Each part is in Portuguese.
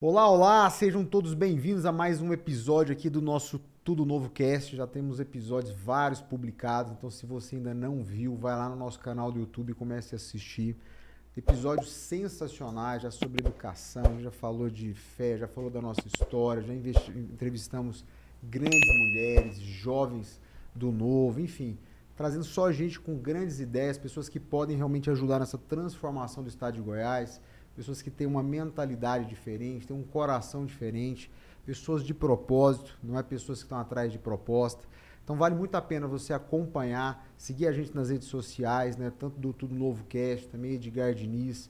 Olá, olá, sejam todos bem-vindos a mais um episódio aqui do nosso Tudo Novo Cast. Já temos episódios vários publicados, então se você ainda não viu, vai lá no nosso canal do YouTube e comece a assistir. Episódios sensacionais, já sobre educação, a gente já falou de fé, já falou da nossa história, entrevistamos grandes mulheres, jovens do novo, enfim, trazendo só gente com grandes ideias, pessoas que podem realmente ajudar nessa transformação do estado de Goiás, pessoas que têm uma mentalidade diferente, têm um coração diferente, pessoas de propósito, não é pessoas que estão atrás de proposta. Então vale muito a pena você acompanhar, seguir a gente nas redes sociais, né? Tanto do Tudo Novo Cast, também Edgar Diniz,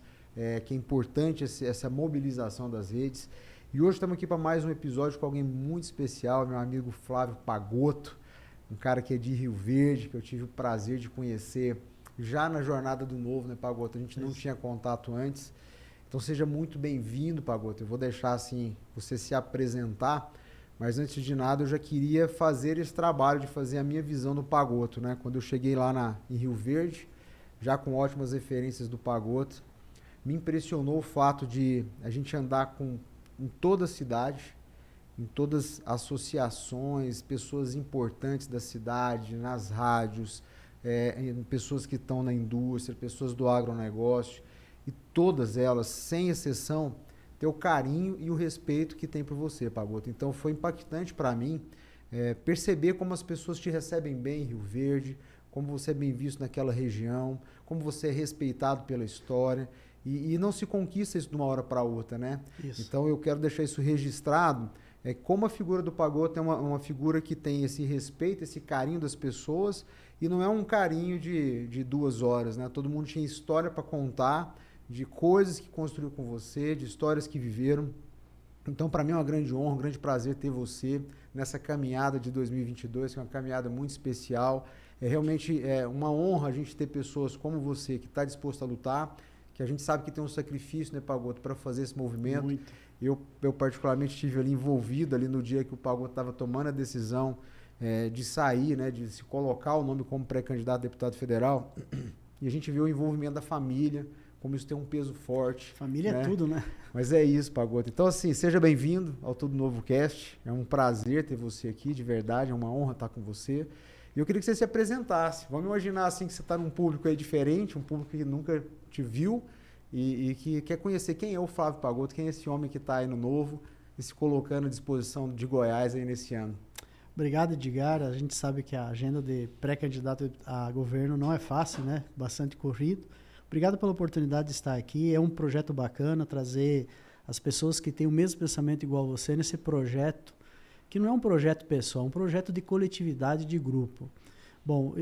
que é importante essa mobilização das redes. E hoje estamos aqui para mais um episódio com alguém muito especial, meu amigo Flávio Pagotto, um cara que é de Rio Verde, que eu tive o prazer de conhecer já na Jornada do Novo, né, Pagotto? A gente não tinha contato antes. Então seja muito bem-vindo, Pagotto. Eu vou deixar assim você se apresentar, mas antes de nada eu já queria fazer esse trabalho de fazer a minha visão do Pagotto, né? Quando eu cheguei lá em Rio Verde, já com ótimas referências do Pagotto, me impressionou o fato de a gente andar em toda a cidade, em todas as associações, pessoas importantes da cidade, nas rádios, pessoas que estão na indústria, pessoas do agronegócio, e todas elas, sem exceção, ter o carinho e o respeito que tem por você, Pagotto. Então foi impactante para mim perceber como as pessoas te recebem bem em Rio Verde, como você é bem visto naquela região, como você é respeitado pela história, e não se conquista isso de uma hora para outra, né? Isso. Então eu quero deixar isso registrado, como a figura do Pagotto é uma figura que tem esse respeito, esse carinho das pessoas, e não é um carinho de 2 horas, né? Todo mundo tinha história para contar, de coisas que construiu com você, de histórias que viveram. Então, para mim é uma grande honra, um grande prazer ter você nessa caminhada de 2022, que é uma caminhada muito especial. É realmente uma honra a gente ter pessoas como você que está disposto a lutar, que a gente sabe que tem um sacrifício, né, Pagotto, para fazer esse movimento. Muito. Eu particularmente estive ali envolvido ali no dia que o Pagotto estava tomando a decisão de sair, né, de se colocar o nome como pré-candidato a deputado federal. E a gente viu o envolvimento da família, como isso tem um peso forte. Família né? é tudo, né? Mas é isso, Pagotto. Então, assim, seja bem-vindo ao Tudo Novo Cast. É um prazer ter você aqui, de verdade. É uma honra estar com você. E eu queria que você se apresentasse. Vamos imaginar, assim, que você está num público aí diferente, um público que nunca te viu e que quer conhecer quem é o Flávio Pagotto, quem é esse homem que está aí no Novo e se colocando à disposição de Goiás aí nesse ano. Obrigado, Edgar. A gente sabe que a agenda de pré-candidato a governo não é fácil, né? Bastante corrido. Obrigado pela oportunidade de estar aqui. É um projeto bacana trazer as pessoas que têm o mesmo pensamento igual a você nesse projeto, que não é um projeto pessoal, é um projeto de coletividade, de grupo. Bom,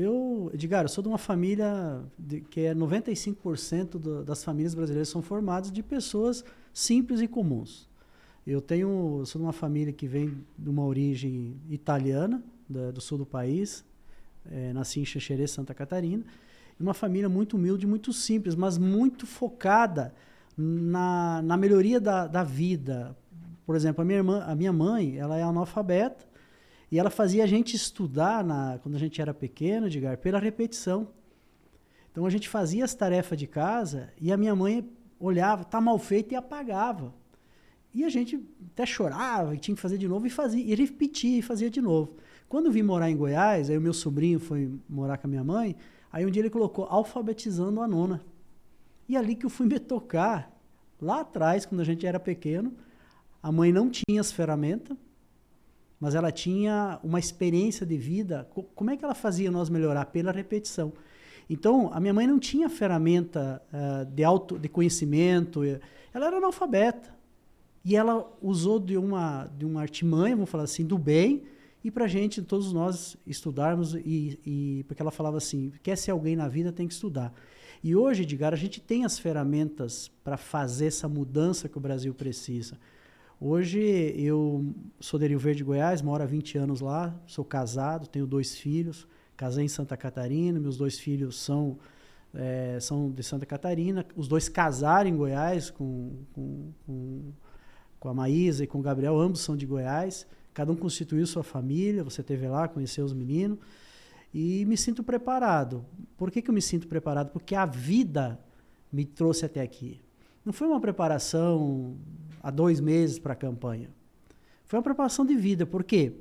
Edgar, eu sou de uma família que 95% das famílias brasileiras são formadas de pessoas simples e comuns. Sou de uma família que vem de uma origem italiana, do sul do país, nasci em Xanxerê, Santa Catarina, uma família muito humilde, muito simples, mas muito focada na melhoria da vida. Por exemplo, a minha mãe, ela é analfabeta e ela fazia a gente estudar, quando a gente era pequeno, Edgar, pela repetição. Então a gente fazia as tarefas de casa e a minha mãe olhava, tá mal feito, e apagava. E a gente até chorava e tinha que fazer de novo e fazia, e repetia e fazia de novo. Quando eu vim morar em Goiás, aí o meu sobrinho foi morar com a minha mãe. Aí um dia ele colocou alfabetizando a nona. E ali que eu fui me tocar, lá atrás, quando a gente era pequeno, a mãe não tinha as ferramentas, mas ela tinha uma experiência de vida. Como é que ela fazia nós melhorar? Pela repetição. Então, a minha mãe não tinha ferramenta de conhecimento, ela era analfabeta. E ela usou de uma artimanha, vamos falar assim, do bem, e para a gente, todos nós, estudarmos, porque ela falava assim, quer ser alguém na vida, tem que estudar. E hoje, Edgar, a gente tem as ferramentas para fazer essa mudança que o Brasil precisa. Hoje, eu sou de Rio Verde, Goiás, moro há 20 anos lá, sou casado, tenho 2 filhos, casei em Santa Catarina, meus 2 filhos são de Santa Catarina, os 2 casaram em Goiás com a Maísa e com o Gabriel, ambos são de Goiás. Cada um constituiu sua família, você esteve lá, conheceu os meninos. E me sinto preparado. Por que eu me sinto preparado? Porque a vida me trouxe até aqui. não foi uma preparação há 2 meses para a campanha. Foi uma preparação de vida. Por quê?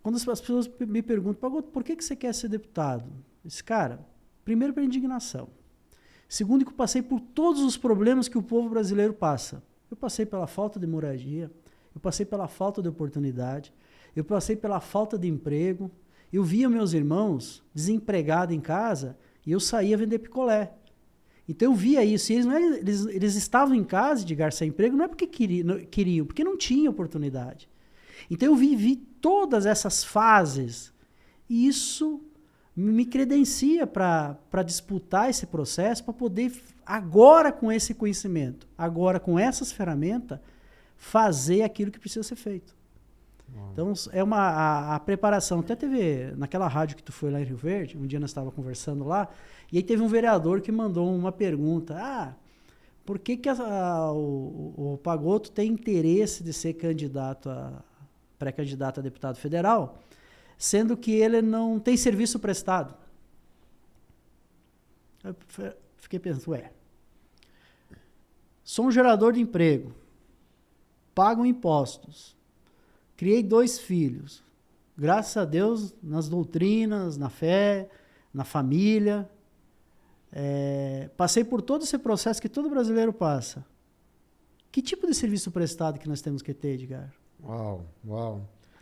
Quando as pessoas me perguntam, Pagotto, por que você quer ser deputado? Eu disse, cara, primeiro pela indignação. Segundo, que eu passei por todos os problemas que o povo brasileiro passa. Eu passei pela falta de moradia, eu passei pela falta de oportunidade, eu passei pela falta de emprego. Eu via meus irmãos desempregados em casa e eu saía vender picolé. Então eu via isso. E eles estavam em casa, Edgar, sem emprego, não é porque queriam, porque não tinha oportunidade. Então eu vivi todas essas fases e isso me credencia para disputar esse processo, para poder, agora com esse conhecimento, agora com essas ferramentas, fazer aquilo que precisa ser feito. Então, é a preparação. Até teve, naquela rádio que tu foi lá em Rio Verde, um dia nós estávamos conversando lá, e aí teve um vereador que mandou uma pergunta. Por que o Pagotto tem interesse de ser pré-candidato a deputado federal, sendo que ele não tem serviço prestado? Eu fiquei pensando, sou um gerador de emprego, pago impostos, criei 2 filhos, graças a Deus, nas doutrinas, na fé, na família. Passei por todo esse processo que todo brasileiro passa. Que tipo de serviço prestado que nós temos que ter, Edgar? Uau.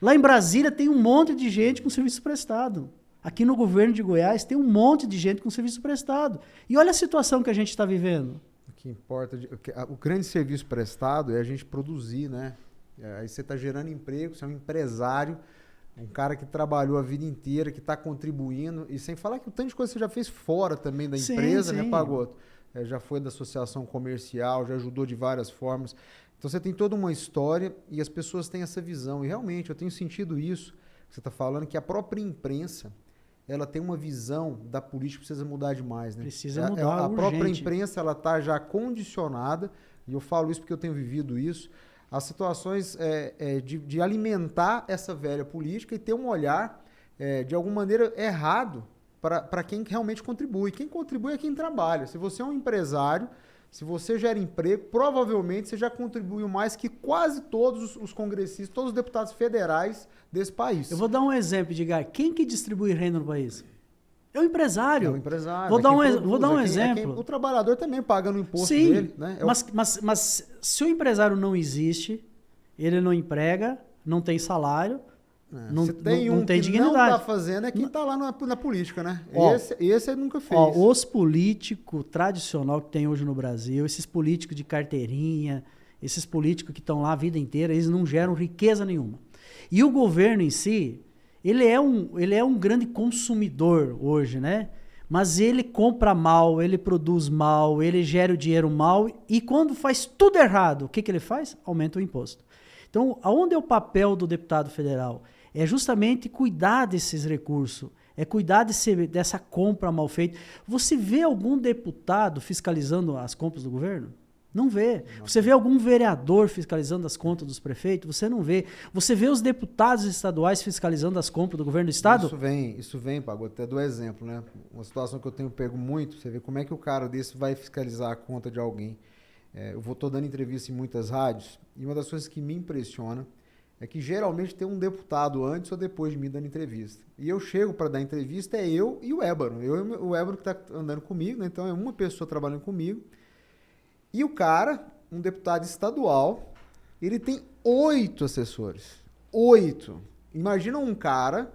Lá em Brasília tem um monte de gente com serviço prestado. Aqui no governo de Goiás tem um monte de gente com serviço prestado. E olha a situação que a gente está vivendo. O que importa, o grande serviço prestado é a gente produzir, né? Aí você está gerando emprego, você é um empresário, um cara que trabalhou a vida inteira, que está contribuindo, e sem falar que o tanto de coisa que você já fez fora também da empresa, né, Pagotto? Já foi da associação comercial, já ajudou de várias formas. Então você tem toda uma história e as pessoas têm essa visão. E realmente eu tenho sentido isso, que você está falando, que a própria imprensa, ela tem uma visão da política que precisa mudar demais, né? Precisa mudar, a urgente. própria imprensa, ela está já condicionada, e eu falo isso porque eu tenho vivido isso, as situações de alimentar essa velha política e ter um olhar, de alguma maneira, errado para quem realmente contribui. Quem contribui é quem trabalha. Se você é um empresário, se você gera emprego, provavelmente você já contribuiu mais que quase todos os congressistas, todos os deputados federais desse país. Eu vou dar um exemplo, Edgar. Quem que distribui renda no país? É o empresário. É o empresário. Vou dar um exemplo. O trabalhador também paga no imposto dele. Né? Mas se o empresário não existe, ele não emprega, não tem salário, não tem dignidade. Não está fazendo é quem está lá na política, né? Esse ele nunca fez. Os políticos tradicional que tem hoje no Brasil, esses políticos de carteirinha, esses políticos que estão lá a vida inteira, eles não geram riqueza nenhuma. E o governo em si, ele é um grande consumidor hoje, né? Mas ele compra mal, ele produz mal, ele gera o dinheiro mal e quando faz tudo errado, o que ele faz? Aumenta o imposto. Então, aonde é o papel do deputado federal? É justamente cuidar desses recursos, é cuidar dessa compra mal feita. Você vê algum deputado fiscalizando as compras do governo? Não vê. Você vê algum vereador fiscalizando as contas dos prefeitos? Você não vê. Você vê os deputados estaduais fiscalizando as compras do governo do estado? Isso vem, Pagotto, até do exemplo, né? Uma situação que eu tenho pego muito, você vê como é que o cara desse vai fiscalizar a conta de alguém. Eu tô dando entrevista em muitas rádios e uma das coisas que me impressiona é que geralmente tem um deputado antes ou depois de mim dando entrevista. E eu chego para dar entrevista, é eu e o Ébaro. O Ébaro que está andando comigo, né? Então é uma pessoa trabalhando comigo. E o cara, um deputado estadual, ele tem 8 assessores. 8. Imagina um cara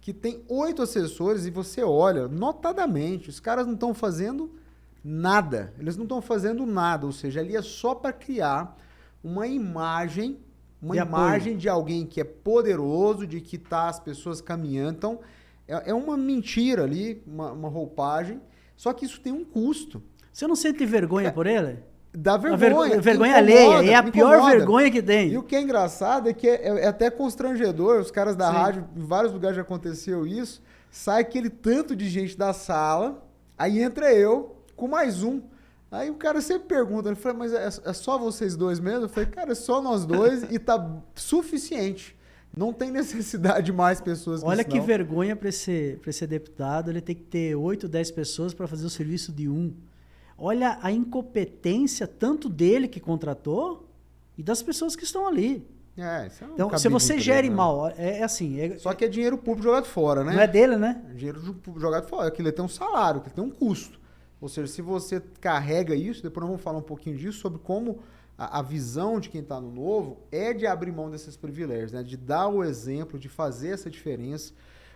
que tem 8 assessores e você olha, notadamente, os caras não estão fazendo nada. Eles não estão fazendo nada. Ou seja, ali é só para criar uma imagem de alguém que é poderoso, de que tá as pessoas caminhando. Então, é uma mentira ali, uma roupagem. Só que isso tem um custo. Você não sente vergonha por ele? Dá vergonha. Vergonha alheia. É a pior vergonha que tem. E o que é engraçado é que é até constrangedor. Os caras da rádio, em vários lugares já aconteceu isso. Sai aquele tanto de gente da sala, aí entra eu com mais um. Aí o cara sempre pergunta, ele fala, mas é só vocês dois mesmo? Eu falei, cara, é só nós dois e tá suficiente. Não tem necessidade de mais pessoas. Olha que vergonha para esse deputado, ele tem que ter 8, 10 pessoas para fazer o serviço de um. Olha a incompetência tanto dele que contratou e das pessoas que estão ali. Isso é um Então, se você gere mal, assim... Só que é dinheiro público jogado fora, né? Não é dele, né? Dinheiro jogado fora. Aquilo tem um salário, aquilo tem um custo. Ou seja, se você carrega isso, depois nós vamos falar um pouquinho disso, sobre como a visão de quem está no Novo é de abrir mão desses privilégios, né? De dar o exemplo, de fazer essa diferença.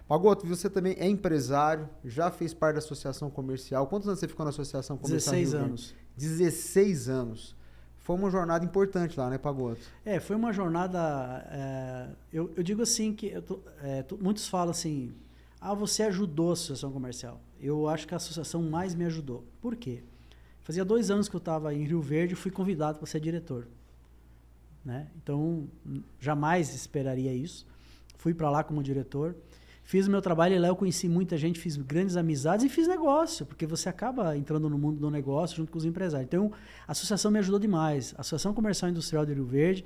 Pagoto, você também é empresário, já fez parte da associação comercial. Quantos anos você ficou na associação comercial? 16 anos. 16 anos. Foi uma jornada importante lá, né, Pagoto? Foi uma jornada... eu digo assim que... muitos falam assim... você ajudou a associação comercial. Eu acho que a associação mais me ajudou. Por quê? Fazia 2 anos que eu estava em Rio Verde e fui convidado para ser diretor. Né? Então, jamais esperaria isso. Fui para lá como diretor. Fiz o meu trabalho e lá eu conheci muita gente, fiz grandes amizades e fiz negócio, porque você acaba entrando no mundo do negócio junto com os empresários. Então, a associação me ajudou demais. A Associação Comercial e Industrial de Rio Verde,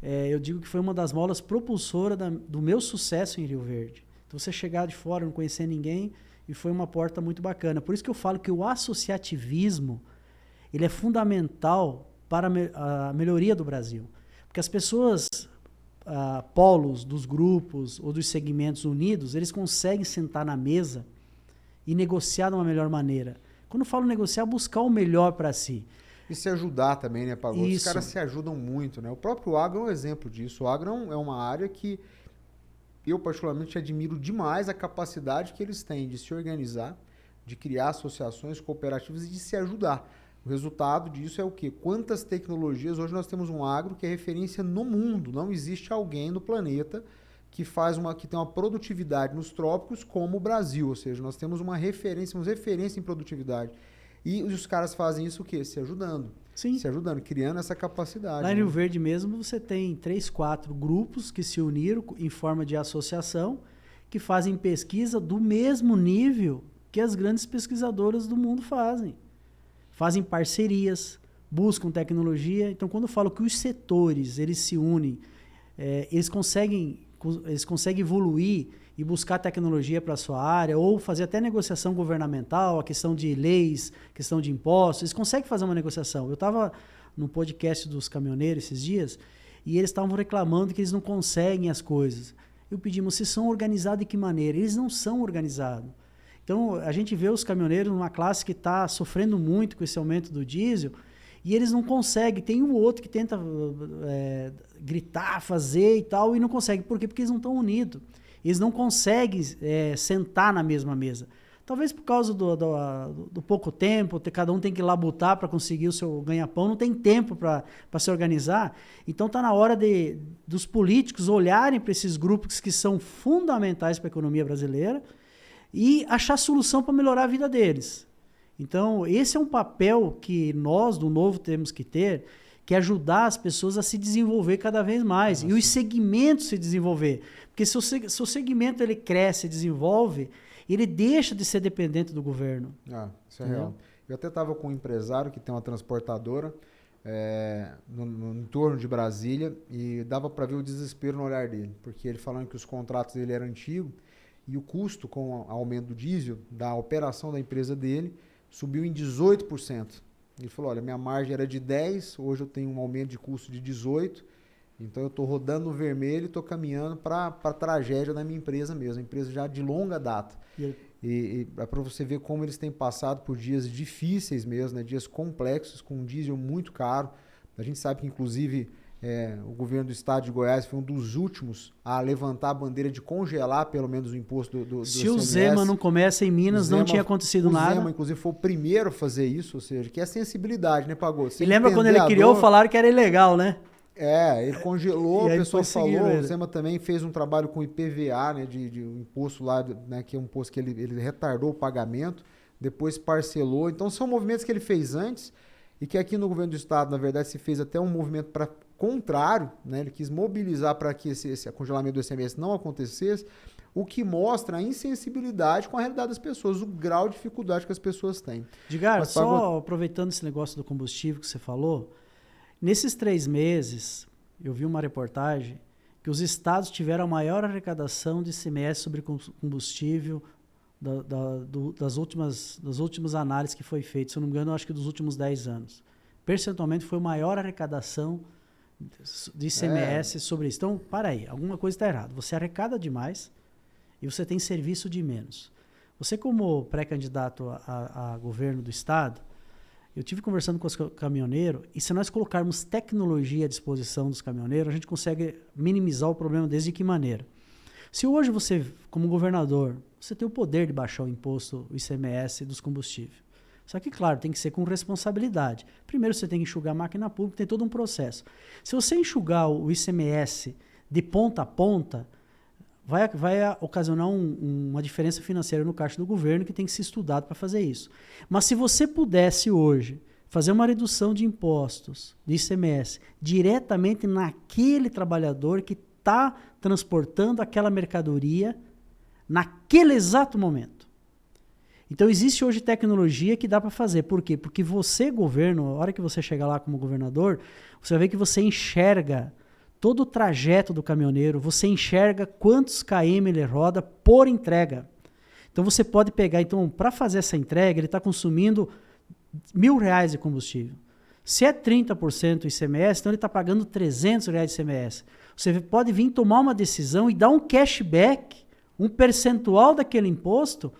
eu digo que foi uma das molas propulsoras do meu sucesso em Rio Verde. Então, você chegar de fora, não conhecer ninguém, e foi uma porta muito bacana. Por isso que eu falo que o associativismo ele é fundamental para a melhoria do Brasil. Porque as pessoas... polos dos grupos ou dos segmentos unidos, eles conseguem sentar na mesa e negociar de uma melhor maneira. Quando eu falo negociar, buscar o melhor para si. E se ajudar também, né, Pagoto? Os caras se ajudam muito, né? O próprio agro é um exemplo disso. O agro é uma área que eu particularmente admiro demais a capacidade que eles têm de se organizar, de criar associações cooperativas e de se ajudar. O resultado disso é o quê? Quantas tecnologias... Hoje nós temos um agro que é referência no mundo. Não existe alguém no planeta que tem uma produtividade nos trópicos como o Brasil. Ou seja, nós temos uma referência em produtividade. E os caras fazem isso o quê? Se ajudando. Sim. Se ajudando, criando essa capacidade. Lá em Rio Verde mesmo, você tem 3, 4 grupos que se uniram em forma de associação, que fazem pesquisa do mesmo nível que as grandes pesquisadoras do mundo fazem. Fazem parcerias, buscam tecnologia. Então, quando eu falo que os setores eles se unem, eles conseguem evoluir e buscar tecnologia para a sua área, ou fazer até negociação governamental, a questão de leis, questão de impostos, eles conseguem fazer uma negociação. Eu estava no podcast dos caminhoneiros esses dias, e eles estavam reclamando que eles não conseguem as coisas. Eu pedi, mas vocês são organizados de que maneira? Eles não são organizados. Então, a gente vê os caminhoneiros numa classe que está sofrendo muito com esse aumento do diesel e eles não conseguem. Tem um ou outro que tenta gritar, fazer e tal, e não consegue. Por quê? Porque eles não estão unidos. Eles não conseguem sentar na mesma mesa. Talvez por causa do pouco tempo, cada um tem que labutar para conseguir o seu ganha-pão, não tem tempo para se organizar. Então, está na hora dos políticos olharem para esses grupos que são fundamentais para a economia brasileira e achar solução para melhorar a vida deles. Então, esse é um papel que nós, do Novo, temos que ter, que é ajudar as pessoas a se desenvolver cada vez mais. E os segmentos se desenvolver. Porque se o segmento ele cresce, desenvolve, ele deixa de ser dependente do governo. Isso é real. Eu até estava com um empresário que tem uma transportadora no entorno de Brasília e dava para ver o desespero no olhar dele. Porque ele falando que os contratos dele eram antigos, e o custo com o aumento do diesel, da operação da empresa dele, subiu em 18%. Ele falou, olha, minha margem era de 10%, hoje eu tenho um aumento de custo de 18%, então eu estou rodando no vermelho e estou caminhando para a tragédia da minha empresa mesmo, empresa já de longa data. E é para você ver como eles têm passado por dias difíceis mesmo, né? Dias complexos, com um diesel muito caro. A gente sabe que, inclusive... o governo do estado de Goiás foi um dos últimos a levantar a bandeira de congelar pelo menos o imposto do Se o Zema não começa em Minas, não tinha acontecido nada. O Zema, inclusive, foi o primeiro a fazer isso, ou seja, que é a sensibilidade, né, Pagoto? E lembra quando ele criou, falaram que era ilegal, né? Ele congelou, a pessoa falou, ele. O Zema também fez um trabalho com o IPVA, né, de um imposto lá, né, que é um imposto que ele retardou o pagamento, depois parcelou. Então, são movimentos que ele fez antes e que aqui no governo do estado, na verdade, se fez até um movimento para contrário, né? Ele quis mobilizar para que esse congelamento do ICMS não acontecesse, o que mostra a insensibilidade com a realidade das pessoas, o grau de dificuldade que as pessoas têm. Edgar, só aproveitando esse negócio do combustível que você falou, nesses 3 meses, eu vi uma reportagem que os estados tiveram a maior arrecadação de ICMS sobre combustível das últimas análises que foi feita, se eu não me engano, eu acho que dos últimos 10 anos. Percentualmente foi a maior arrecadação de ICMS sobre isso. Então, para aí, alguma coisa está errada. Você arrecada demais e você tem serviço de menos. Você, como pré-candidato a governo do estado, eu tive conversando com os caminhoneiros, e se nós colocarmos tecnologia à disposição dos caminhoneiros, a gente consegue minimizar o problema desde que maneira? Se hoje você, como governador, você tem o poder de baixar o imposto, o ICMS dos combustíveis. Só que, claro, tem que ser com responsabilidade. Primeiro você tem que enxugar a máquina pública, tem todo um processo. Se você enxugar o ICMS de ponta a ponta, vai ocasionar uma diferença financeira no caixa do governo que tem que ser estudado para fazer isso. Mas se você pudesse hoje fazer uma redução de impostos, de ICMS, diretamente naquele trabalhador que está transportando aquela mercadoria naquele exato momento. Então existe hoje tecnologia que dá para fazer. Por quê? Porque você, governo, a hora que você chegar lá como governador, você vai ver que você enxerga todo o trajeto do caminhoneiro, você enxerga quantos km ele roda por entrega. Então você pode pegar, para fazer essa entrega, ele está consumindo R$1.000 de combustível. Se é 30% ICMS, então ele está pagando R$300 de ICMS. Você pode vir tomar uma decisão e dar um cashback, um percentual daquele imposto,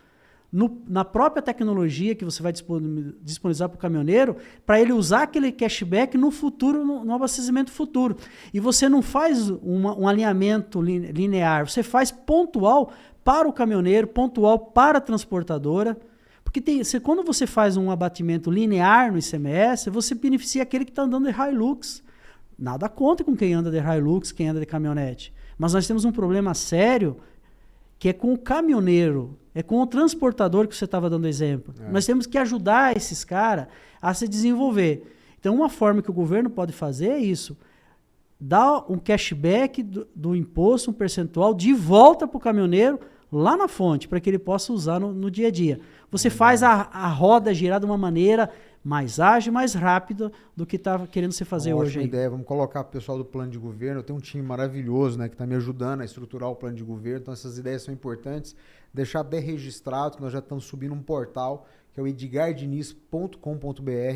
na própria tecnologia que você vai disponibilizar para o caminhoneiro, para ele usar aquele cashback no futuro, no abastecimento futuro. E você não faz um alinhamento linear, você faz pontual para o caminhoneiro, pontual para a transportadora, porque quando você faz um abatimento linear no ICMS, você beneficia aquele que está andando de Hilux. Nada contra com quem anda de Hilux, quem anda de caminhonete. Mas nós temos um problema sério que é com o caminhoneiro, é com o transportador que você estava dando exemplo. Nós temos que ajudar esses caras a se desenvolver. Então, uma forma que o governo pode fazer é isso. Dar um cashback do imposto, um percentual, de volta para o caminhoneiro, lá na fonte, para que ele possa usar no dia a dia. Você faz a roda girar de uma maneira mais ágil, mais rápida do que está querendo se fazer hoje. Ótima ideia. Vamos colocar o pessoal do plano de governo. Eu tenho um time maravilhoso, né, que está me ajudando a estruturar o plano de governo. Então essas ideias são importantes. Deixar bem registrado que nós já estamos subindo um portal, que é o edgardiniz.com.br.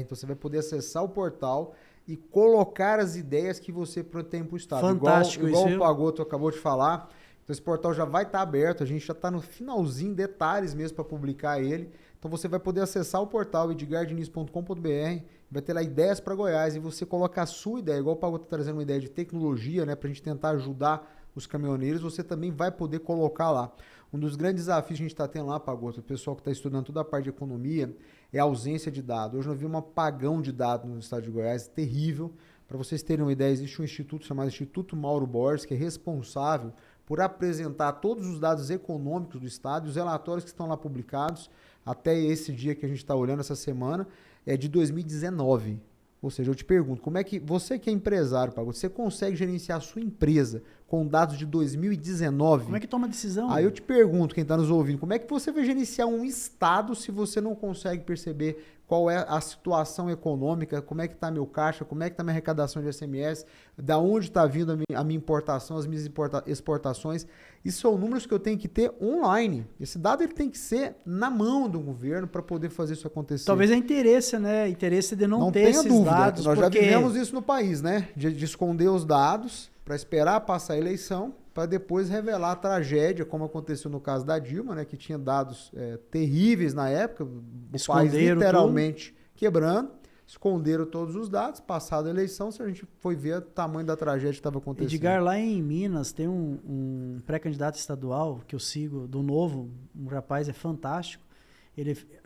Então você vai poder acessar o portal e colocar as ideias que você tem para o estado. Fantástico, igual o Pagotto acabou de falar. Então esse portal já vai estar aberto. A gente já está no finalzinho, detalhes mesmo para publicar ele. Então você vai poder acessar o portal edgardiniz.com.br, vai ter lá ideias para Goiás e você coloca a sua ideia, igual o Pagotto está trazendo uma ideia de tecnologia, né, para a gente tentar ajudar os caminhoneiros, você também vai poder colocar lá. Um dos grandes desafios que a gente está tendo lá, Pagotto, o pessoal que está estudando toda a parte de economia, é a ausência de dados. Hoje nós vimos um apagão de dados no estado de Goiás, terrível. Para vocês terem uma ideia, existe um instituto chamado Instituto Mauro Borges, que é responsável por apresentar todos os dados econômicos do estado e os relatórios que estão lá publicados até esse dia que a gente está olhando essa semana, é de 2019. Ou seja, eu te pergunto, como é que você que é empresário, Pagotto, você consegue gerenciar a sua empresa com dados de 2019? Como é que toma decisão? Aí eu te pergunto, quem está nos ouvindo, como é que você vai gerenciar um estado se você não consegue perceber qual é a situação econômica, como é que está meu caixa, como é que está minha arrecadação de ICMS, da onde está vindo a minha importação, as minhas exportações. Isso são números que eu tenho que ter online. Esse dado ele tem que ser na mão do governo para poder fazer isso acontecer. Talvez é interesse, né? Interesse de não ter esses dúvida. dados. Nós já vivemos isso no país, né? De esconder os dados para esperar passar a eleição, para depois revelar a tragédia, como aconteceu no caso da Dilma, né, que tinha dados terríveis na época, o país literalmente quebrando, esconderam todos os dados, passada a eleição, se a gente foi ver o tamanho da tragédia que estava acontecendo. Edgar, lá em Minas tem um pré-candidato estadual que eu sigo, do Novo, um rapaz, é fantástico,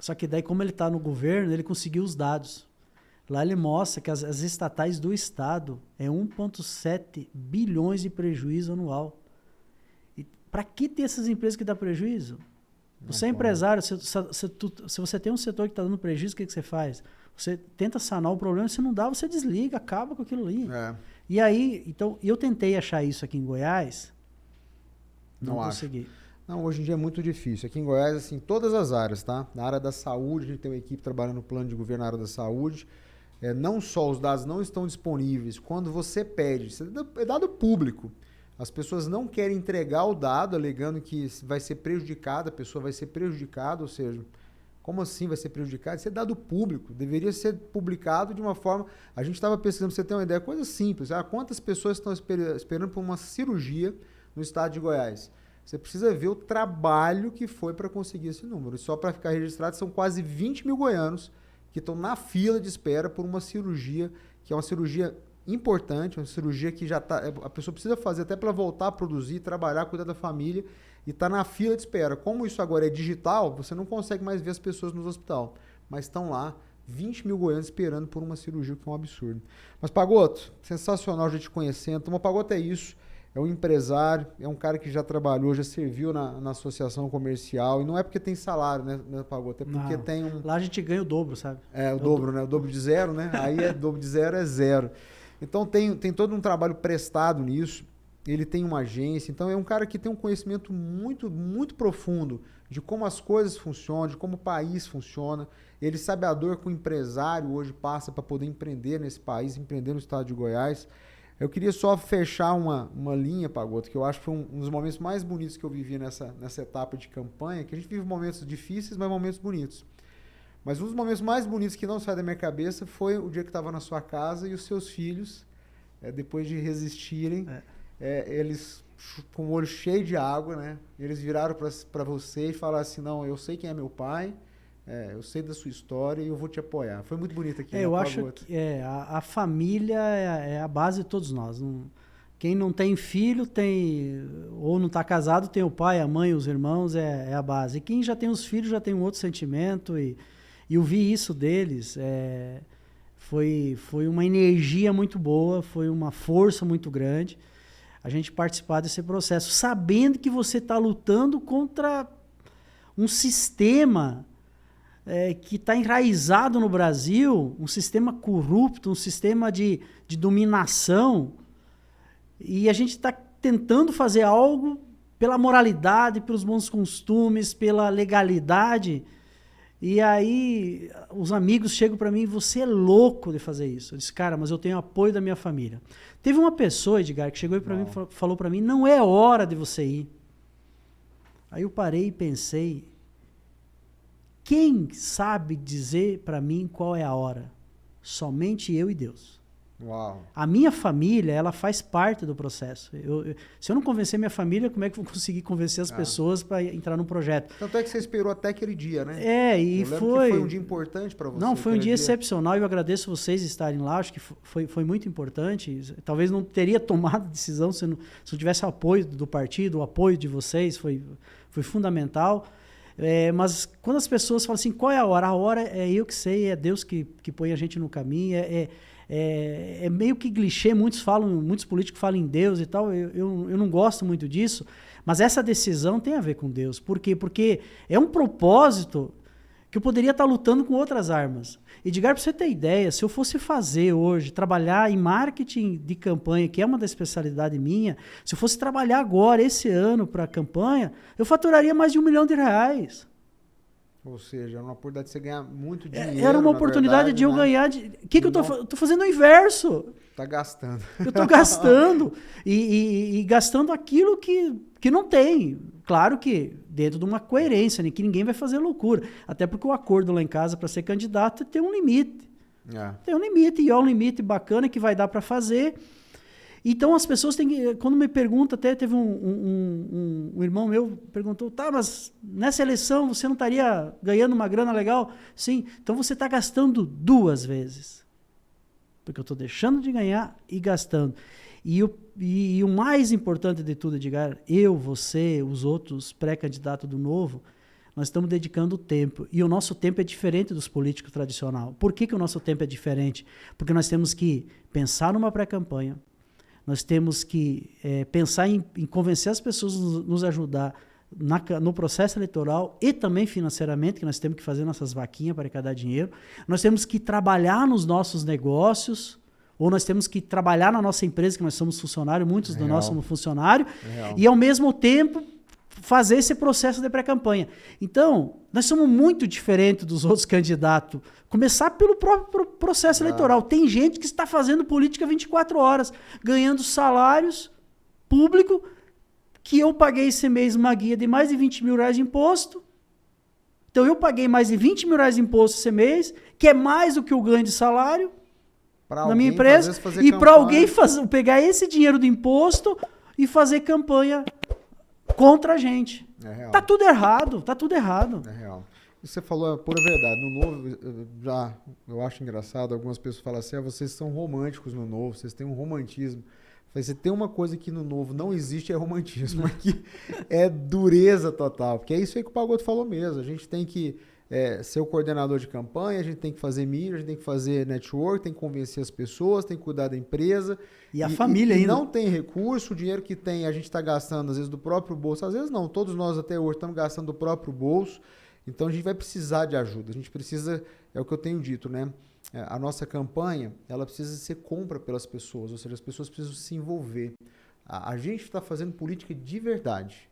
só que daí como ele está no governo, ele conseguiu os dados. Lá ele mostra que as estatais do estado é 1,7 bilhões de prejuízo anual. Para que ter essas empresas que dão prejuízo? Você é empresário, se você tem um setor que está dando prejuízo, o que você faz? Você tenta sanar o problema, se não dá, você desliga, acaba com aquilo ali. E aí, então, eu tentei achar isso aqui em Goiás, não consegui. Não, hoje em dia é muito difícil. Aqui em Goiás, assim, todas as áreas, tá? Na área da saúde, a gente tem uma equipe trabalhando no plano de governo na área da saúde. Não só os dados não estão disponíveis, quando você pede, isso é dado público. As pessoas não querem entregar o dado, alegando que vai ser prejudicada, a pessoa vai ser prejudicada, ou seja, como assim vai ser prejudicado? Isso é dado público, deveria ser publicado de uma forma... A gente estava pesquisando, pra você ter uma ideia, coisa simples. Quantas pessoas estão esperando por uma cirurgia no estado de Goiás? Você precisa ver o trabalho que foi para conseguir esse número. E só para ficar registrado, são quase 20 mil goianos que estão na fila de espera por uma cirurgia, que é uma cirurgia importante, uma cirurgia que já a pessoa precisa fazer até para voltar a produzir, trabalhar, cuidar da família, e está na fila de espera. Como isso agora é digital, você não consegue mais ver as pessoas no hospital, mas estão lá 20 mil goianos esperando por uma cirurgia, que é um absurdo. Mas, Pagotto, sensacional já te conhecendo. O Pagotto é isso, é um empresário, é um cara que já trabalhou, já serviu na associação comercial, e não é porque tem salário, né, Pagotto? É porque tem um... Lá a gente ganha o dobro, sabe? É, o dobro, né? O dobro de zero, né? Aí o dobro de zero é zero. Então tem todo um trabalho prestado nisso. Ele tem uma agência, então é um cara que tem um conhecimento muito, muito profundo de como as coisas funcionam, de como o país funciona. Ele sabe a dor que o empresário hoje passa para poder empreender nesse país, empreender no estado de Goiás. Eu queria só fechar uma linha, Pagotto, que eu acho que foi um dos momentos mais bonitos que eu vivi nessa etapa de campanha, que a gente vive momentos difíceis, mas momentos bonitos. Mas um dos momentos mais bonitos que não sai da minha cabeça foi o dia que estava na sua casa e os seus filhos, depois de resistirem, eles com o olho cheio de água, né? Eles viraram para você e falaram assim, não, eu sei quem é meu pai, eu sei da sua história e eu vou te apoiar. Foi muito bonito aqui. Eu acho que a família é a base de todos nós. Quem não tem filho ou não está casado, tem o pai, a mãe, os irmãos, é a base. E quem já tem os filhos já tem um outro sentimento e eu vi isso deles. Foi uma energia muito boa, foi uma força muito grande a gente participar desse processo, sabendo que você está lutando contra um sistema que está enraizado no Brasil, um sistema corrupto, um sistema de dominação, e a gente está tentando fazer algo pela moralidade, pelos bons costumes, pela legalidade. E aí os amigos chegam para mim, você é louco de fazer isso. Eu disse, cara, mas eu tenho apoio da minha família. Teve uma pessoa, Edgar, que chegou para mim e falou para mim, não é hora de você ir. Aí eu parei e pensei, quem sabe dizer para mim qual é a hora? Somente eu e Deus. Uau. A minha família, ela faz parte do processo. Se eu não convencer minha família, como é que eu vou conseguir convencer as pessoas para entrar no projeto? Tanto é que você esperou até aquele dia, né? E foi um dia importante para você. Não, foi um dia excepcional. Eu agradeço vocês estarem lá. Acho que foi muito importante. Talvez não teria tomado decisão se não tivesse o apoio do partido, o apoio de vocês. Foi fundamental. Mas quando as pessoas falam assim, qual é a hora? A hora é eu que sei, é Deus que põe a gente no caminho. É meio que clichê, muitos políticos falam em Deus e tal, eu não gosto muito disso, mas essa decisão tem a ver com Deus. Por quê? Porque é um propósito que eu poderia estar lutando com outras armas. Edgar, para você ter ideia, se eu fosse fazer hoje, trabalhar em marketing de campanha, que é uma da especialidade minha, se eu fosse trabalhar agora, esse ano, para a campanha, eu faturaria mais de R$1 milhão. Ou seja, era uma oportunidade de você ganhar muito dinheiro. Era uma oportunidade de eu ganhar. O que eu estou fazendo o inverso? Está gastando. Eu estou gastando. e gastando aquilo que não tem. Claro que dentro de uma coerência, né, que ninguém vai fazer loucura. Até porque o acordo lá em casa para ser candidato tem um limite. Tem um limite, e é um limite bacana que vai dar para fazer. Então as pessoas têm que, quando me perguntam, até teve um irmão meu perguntou, tá, mas nessa eleição você não estaria ganhando uma grana legal? Sim, então você está gastando 2 vezes. Porque eu estou deixando de ganhar e gastando. E o mais importante de tudo, Edgar, eu, você, os outros pré-candidatos do Novo, nós estamos dedicando tempo. E o nosso tempo é diferente dos políticos tradicionais. Por que o nosso tempo é diferente? Porque nós temos que pensar numa pré-campanha, nós temos que pensar em convencer as pessoas a nos ajudar no processo eleitoral e também financeiramente, que nós temos que fazer nossas vaquinhas para arrecadar dinheiro. Nós temos que trabalhar nos nossos negócios, ou nós temos que trabalhar na nossa empresa, que nós somos funcionários, muitos de nós somos funcionários, e ao mesmo tempo fazer esse processo de pré-campanha. Então, nós somos muito diferentes dos outros candidatos. Começar pelo próprio processo eleitoral. Tem gente que está fazendo política 24 horas, ganhando salários público que eu paguei esse mês uma guia de mais de 20 mil reais de imposto. Então, eu paguei mais de 20 mil reais de imposto esse mês, que é mais do que eu ganho de salário na minha empresa. E para alguém pegar esse dinheiro do imposto e fazer campanha contra a gente. É real. Tá tudo errado, tá tudo errado. É real. Você falou a pura verdade. No Novo, eu acho engraçado, algumas pessoas falam assim, vocês são românticos no Novo, vocês têm um romantismo. Você tem uma coisa que no Novo não existe, é romantismo. Aqui é dureza total. Porque é isso aí que o Pagotto falou mesmo. A gente tem que ser o coordenador de campanha, a gente tem que fazer mídia, a gente tem que fazer network, tem que convencer as pessoas, tem que cuidar da empresa. E a família ainda. Não tem recurso, o dinheiro que tem a gente está gastando às vezes do próprio bolso. Às vezes não, todos nós até hoje estamos gastando do próprio bolso. Então a gente vai precisar de ajuda. A gente precisa, é o que eu tenho dito, né? A nossa campanha, ela precisa ser compra pelas pessoas, ou seja, as pessoas precisam se envolver. A gente está fazendo política de verdade,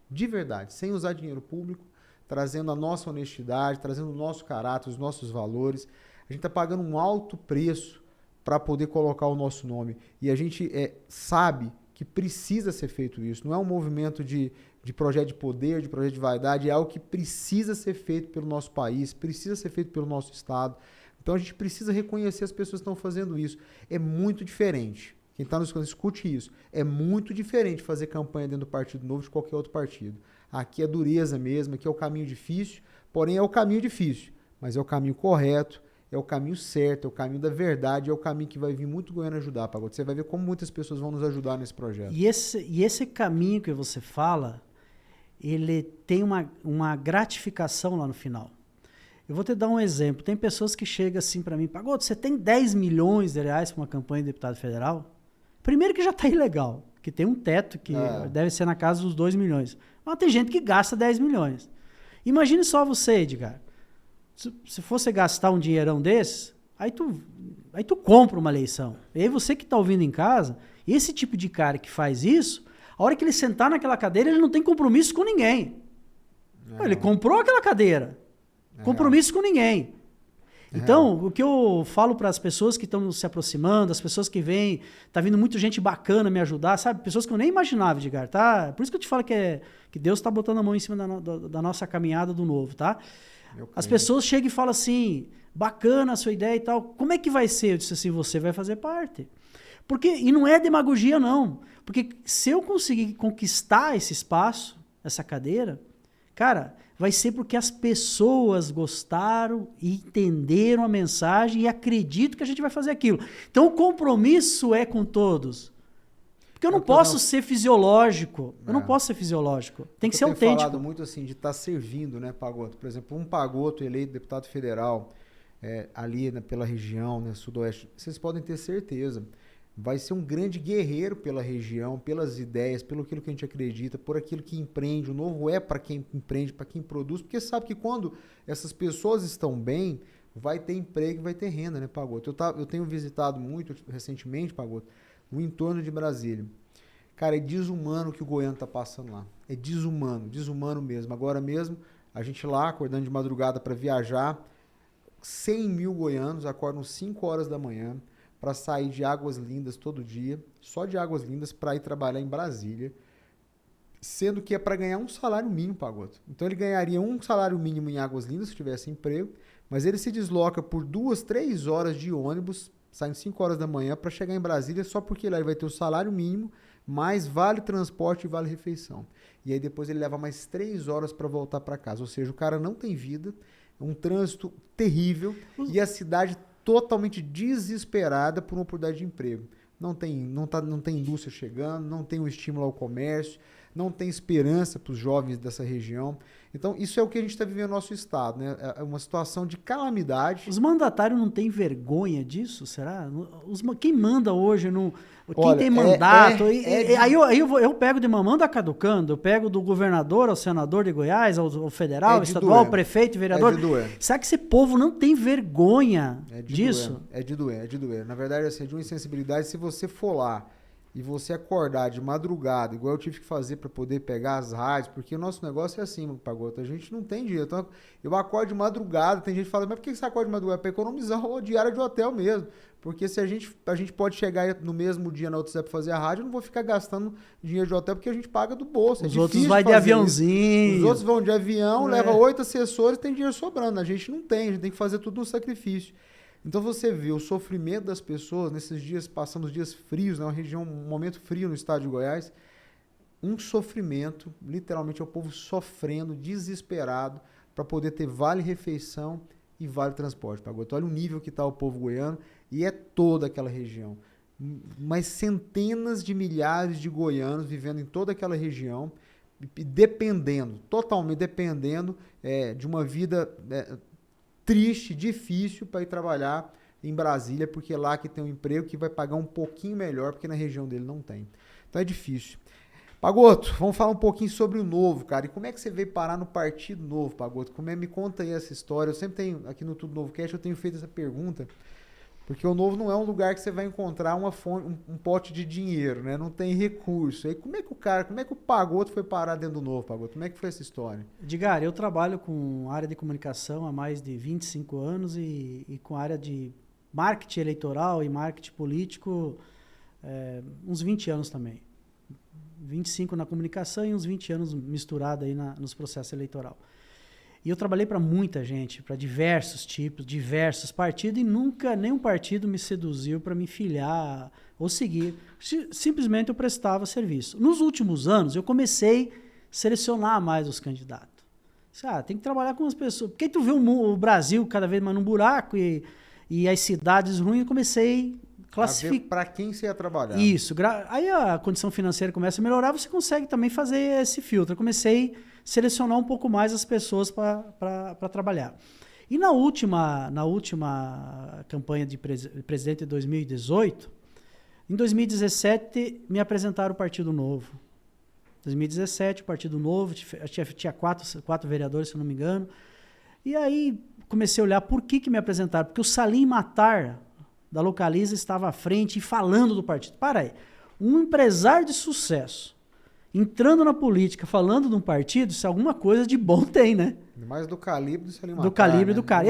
sem usar dinheiro público, trazendo a nossa honestidade, trazendo o nosso caráter, os nossos valores. A gente está pagando um alto preço para poder colocar o nosso nome. E a gente sabe que precisa ser feito isso. Não é um movimento de projeto de poder, de projeto de vaidade, é algo que precisa ser feito pelo nosso país, precisa ser feito pelo nosso Estado. Então a gente precisa reconhecer as pessoas que estão fazendo isso. É muito diferente. Quem está nos escutando, escute isso. É muito diferente fazer campanha dentro do Partido Novo de qualquer outro partido. Aqui é dureza mesmo, aqui é o caminho difícil, porém é o caminho difícil, mas é o caminho correto, é o caminho certo, é o caminho da verdade, é o caminho que vai vir muito goiano ajudar, Pagotto. Você vai ver como muitas pessoas vão nos ajudar nesse projeto. E esse caminho que você fala, ele tem uma gratificação lá no final. Eu vou te dar um exemplo. Tem pessoas que chegam assim para mim, Pagotto, você tem 10 milhões de reais para uma campanha de deputado federal? Primeiro que já está ilegal, que tem um teto que deve ser na casa dos 2 milhões. Mas tem gente que gasta 10 milhões. Imagine só você, Edgar. Se fosse gastar um dinheirão desses, aí tu compra uma eleição. E aí você que está ouvindo em casa, esse tipo de cara que faz isso, a hora que ele sentar naquela cadeira, ele não tem compromisso com ninguém. Ele comprou aquela cadeira. Compromisso com ninguém. Então, o que eu falo para as pessoas que estão se aproximando, as pessoas que vêm, tá vindo muita gente bacana me ajudar, sabe? Pessoas que eu nem imaginava, Edgar, tá? Por isso que eu te falo que Deus está botando a mão em cima da nossa caminhada do novo, tá? As pessoas chegam e falam assim, bacana a sua ideia e tal, como é que vai ser? Eu disse assim, você vai fazer parte. E não é demagogia, não. Porque se eu conseguir conquistar esse espaço, essa cadeira, cara, vai ser porque as pessoas gostaram e entenderam a mensagem e acreditam que a gente vai fazer aquilo. Então, o compromisso é com todos. Porque eu não posso ser fisiológico. Eu não posso ser fisiológico. Tem que ser autêntico. Eu tenho falado muito assim de estar servindo, né, Pagotto? Por exemplo, um Pagotto eleito deputado federal ali pela região, né, sudoeste, vocês podem ter certeza. Vai ser um grande guerreiro pela região, pelas ideias, pelo aquilo que a gente acredita, por aquilo que empreende. O Novo é para quem empreende, para quem produz, porque sabe que quando essas pessoas estão bem, vai ter emprego e vai ter renda, né, Pagotto? Eu tenho visitado muito recentemente, Pagotto, no entorno de Brasília. Cara, é desumano o que o goiano tá passando lá. É desumano mesmo. Agora mesmo, a gente lá, acordando de madrugada para viajar, 100 mil goianos acordam 5 horas da manhã, para sair de Águas Lindas todo dia, só de Águas Lindas, para ir trabalhar em Brasília, sendo que é para ganhar um salário mínimo, Pagotto. Então ele ganharia um salário mínimo em Águas Lindas se tivesse emprego, mas ele se desloca por 2, 3 horas de ônibus, saindo 5 horas da manhã, para chegar em Brasília, só porque lá ele vai ter o salário mínimo, mais vale transporte e vale refeição. E aí depois ele leva mais 3 horas para voltar para casa. Ou seja, o cara não tem vida, um trânsito terrível e a cidade totalmente desesperada por uma oportunidade de emprego. Não tem indústria chegando, não tem um estímulo ao comércio, não tem esperança para os jovens dessa região. Então, isso é o que a gente está vivendo no nosso estado, né? É uma situação de calamidade. Os mandatários não têm vergonha disso, será? Quem manda hoje, quem tem mandato? Aí eu pego de mamando a caducando, eu pego do governador ao senador de Goiás, ao federal, estadual, prefeito, vereador. Será que esse povo não tem vergonha disso? É de doer. Na verdade, assim, é de uma insensibilidade. Se você for lá e você acordar de madrugada, igual eu tive que fazer para poder pegar as rádios, porque o nosso negócio é assim, Pagotto, a gente não tem dinheiro. Então, eu acordo de madrugada, tem gente que fala, mas por que você acorda de madrugada? Para economizar a diária de hotel mesmo. Porque se a gente pode chegar no mesmo dia na outra cidade pra fazer a rádio, eu não vou ficar gastando dinheiro de hotel porque a gente paga do bolso. Os outros vai de aviãozinho. Os outros vão de avião, leva 8 assessores e tem dinheiro sobrando. A gente não tem, a gente tem que fazer tudo no sacrifício. Então você vê o sofrimento das pessoas nesses dias, passando os dias frios, né? Um momento frio no estado de Goiás. Um sofrimento, literalmente é o povo sofrendo, desesperado, para poder ter vale-refeição e vale-transporte. Olha o nível que está o povo goiano e é toda aquela região. Mas centenas de milhares de goianos vivendo em toda aquela região, totalmente dependendo de uma vida triste, difícil para ir trabalhar em Brasília, porque lá que tem um emprego que vai pagar um pouquinho melhor, porque na região dele não tem. Então é difícil. Pagotto, vamos falar um pouquinho sobre o Novo, cara. E como é que você veio parar no Partido Novo, Pagotto? Me conta aí essa história. Eu sempre tenho, aqui no Tudo Novo Cast, eu tenho feito essa pergunta, porque o Novo não é um lugar que você vai encontrar um pote de dinheiro, né? Não tem recurso. Aí como é que o Pagotto foi parar dentro do Novo, Pagotto? Como é que foi essa história? Edgar, eu trabalho com área de comunicação há mais de 25 anos e com área de marketing eleitoral e marketing político uns 20 anos também. 25 na comunicação e uns 20 anos misturado aí nos processos eleitorais. E eu trabalhei para muita gente, para diversos tipos, diversos partidos, e nunca nenhum partido me seduziu para me filiar ou seguir. Simplesmente eu prestava serviço. Nos últimos anos, eu comecei a selecionar mais os candidatos. Tem que trabalhar com as pessoas. Porque tu vê o Brasil cada vez mais num buraco e as cidades ruins, eu comecei classificar. Para quem você ia trabalhar. Isso. Aí a condição financeira começa a melhorar, você consegue também fazer esse filtro. Eu comecei a selecionar um pouco mais as pessoas para trabalhar. E na última campanha de presidente de 2018, em 2017, me apresentaram o Partido Novo. 2017, o Partido Novo, tinha quatro vereadores, se eu não me engano. E aí comecei a olhar por que me apresentaram. Porque o Salim Matar, da Localiza, estava à frente e falando do partido. Para aí, um empresário de sucesso, entrando na política, falando de um partido, se alguma coisa de bom tem, né? Mais do calibre do Salim Matar. Do calibre, né? Do cara.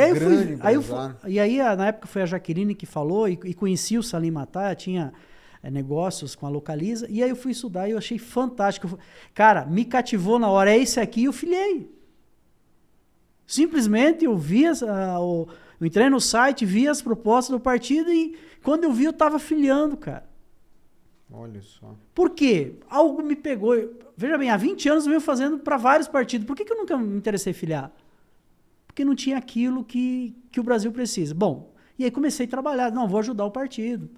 E aí, na época, foi a Jaqueline que falou e conhecia o Salim Matar, tinha negócios com a Localiza, e aí eu fui estudar e eu achei fantástico. Cara, me cativou na hora, é esse aqui, eu filiei. Simplesmente eu vi eu entrei no site, vi as propostas do partido e quando eu vi, eu estava filiando, cara. Olha só. Por quê? Algo me pegou. Veja bem, há 20 anos eu venho fazendo para vários partidos. Por que eu nunca me interessei em filiar? Porque não tinha aquilo que o Brasil precisa. Bom, e aí comecei a trabalhar. Não, vou ajudar o partido.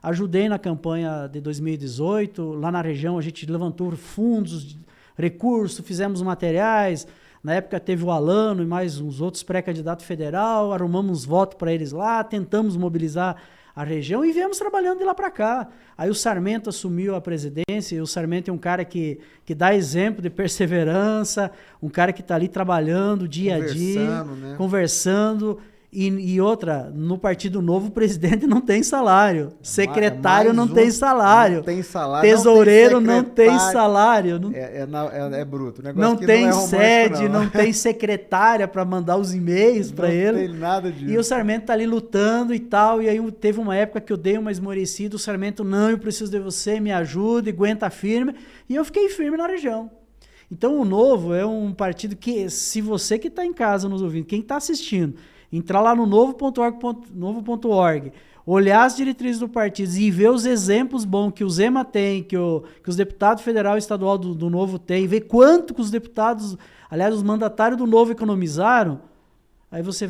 Ajudei na campanha de 2018. Lá na região a gente levantou fundos, recursos, fizemos materiais. Na época teve o Alano e mais uns outros pré-candidatos federal, arrumamos voto para eles lá, tentamos mobilizar a região e viemos trabalhando de lá para cá. Aí o Sarmento assumiu a presidência, e o Sarmento é um cara que dá exemplo de perseverança, um cara que está ali trabalhando dia a dia, né? Conversando. E outra, no Partido Novo o presidente não tem salário, secretário não tem salário, não tem salário, tesoureiro não tem salário, é bruto. Não tem sede, não tem secretária para mandar os e-mails para ele. Não tem nada disso. E o Sarmento tá ali lutando e tal, e aí teve uma época que eu dei uma esmorecida, o Sarmento, não, eu preciso de você, me ajude, aguenta firme, e eu fiquei firme na região. Então o Novo é um partido que, se você que está em casa nos ouvindo, quem está assistindo, entrar lá no novo.org, olhar as diretrizes do partido e ver os exemplos bons que o Zema tem, que os deputados federal e estadual do Novo tem, ver quanto que os deputados, aliás, os mandatários do Novo economizaram, aí você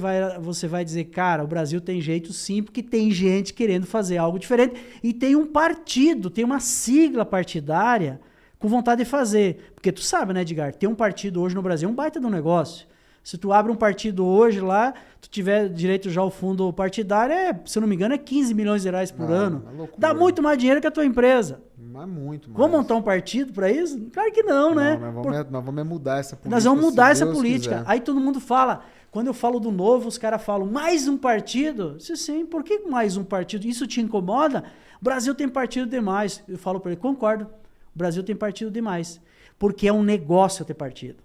vai dizer, cara, o Brasil tem jeito sim, porque tem gente querendo fazer algo diferente e tem um partido, tem uma sigla partidária com vontade de fazer. Porque tu sabe, né, Edgar, ter um partido hoje no Brasil é um baita de um negócio. Se tu abre um partido hoje lá, tu tiver direito já ao fundo partidário, se eu não me engano, é 15 milhões de reais por ano. Dá muito mais dinheiro que a tua empresa. Mas muito mais. Vamos montar um partido para isso? Claro que não, né? Nós vamos mudar essa política. Nós vamos mudar essa Deus política. quiser. Aí todo mundo fala, quando eu falo do Novo, os caras falam, mais um partido? Sim, por que mais um partido? Isso te incomoda? O Brasil tem partido demais. Eu falo para ele, concordo. O Brasil tem partido demais. Porque é um negócio ter partido.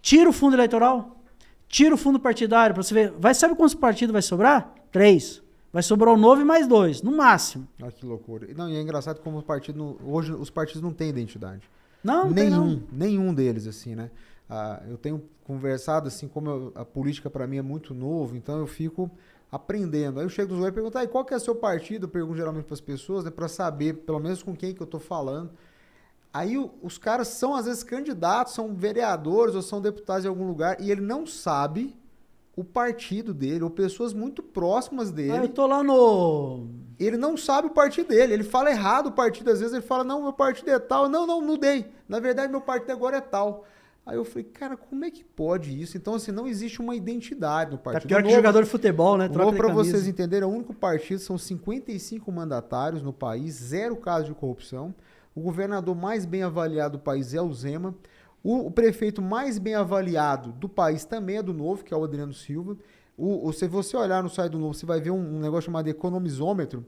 Tira o fundo eleitoral. Tira o fundo partidário para você ver. Sabe quantos partidos vai sobrar? 3. Vai sobrar o Novo e mais 2, no máximo. Olha que loucura. Não, e é engraçado como hoje os partidos não têm identidade. Não, tem não. Nenhum deles, assim, né? Eu tenho conversado, assim, como a política para mim é muito novo, então eu fico aprendendo. Aí eu chego dos lugares e pergunto, qual que é o seu partido? Eu pergunto geralmente para as pessoas, né, para saber, pelo menos com quem que eu tô falando. Aí os caras são, às vezes, candidatos, são vereadores ou são deputados em algum lugar e ele não sabe o partido dele, ou pessoas muito próximas dele. Eu tô lá no... Ele não sabe o partido dele, ele fala errado o partido, às vezes ele fala, não, meu partido é tal, não mudei, na verdade meu partido agora é tal. Aí eu falei, cara, como é que pode isso? Então, assim, não existe uma identidade no partido. Tá pior que jogador de futebol, né? Troca para vocês entenderem, é o único partido, são 55 mandatários no país, 0 casos de corrupção. O governador mais bem avaliado do país é o Zema. O prefeito mais bem avaliado do país também é do Novo, que é o Adriano Silva. Se você olhar no site do Novo, você vai ver um negócio chamado economizômetro,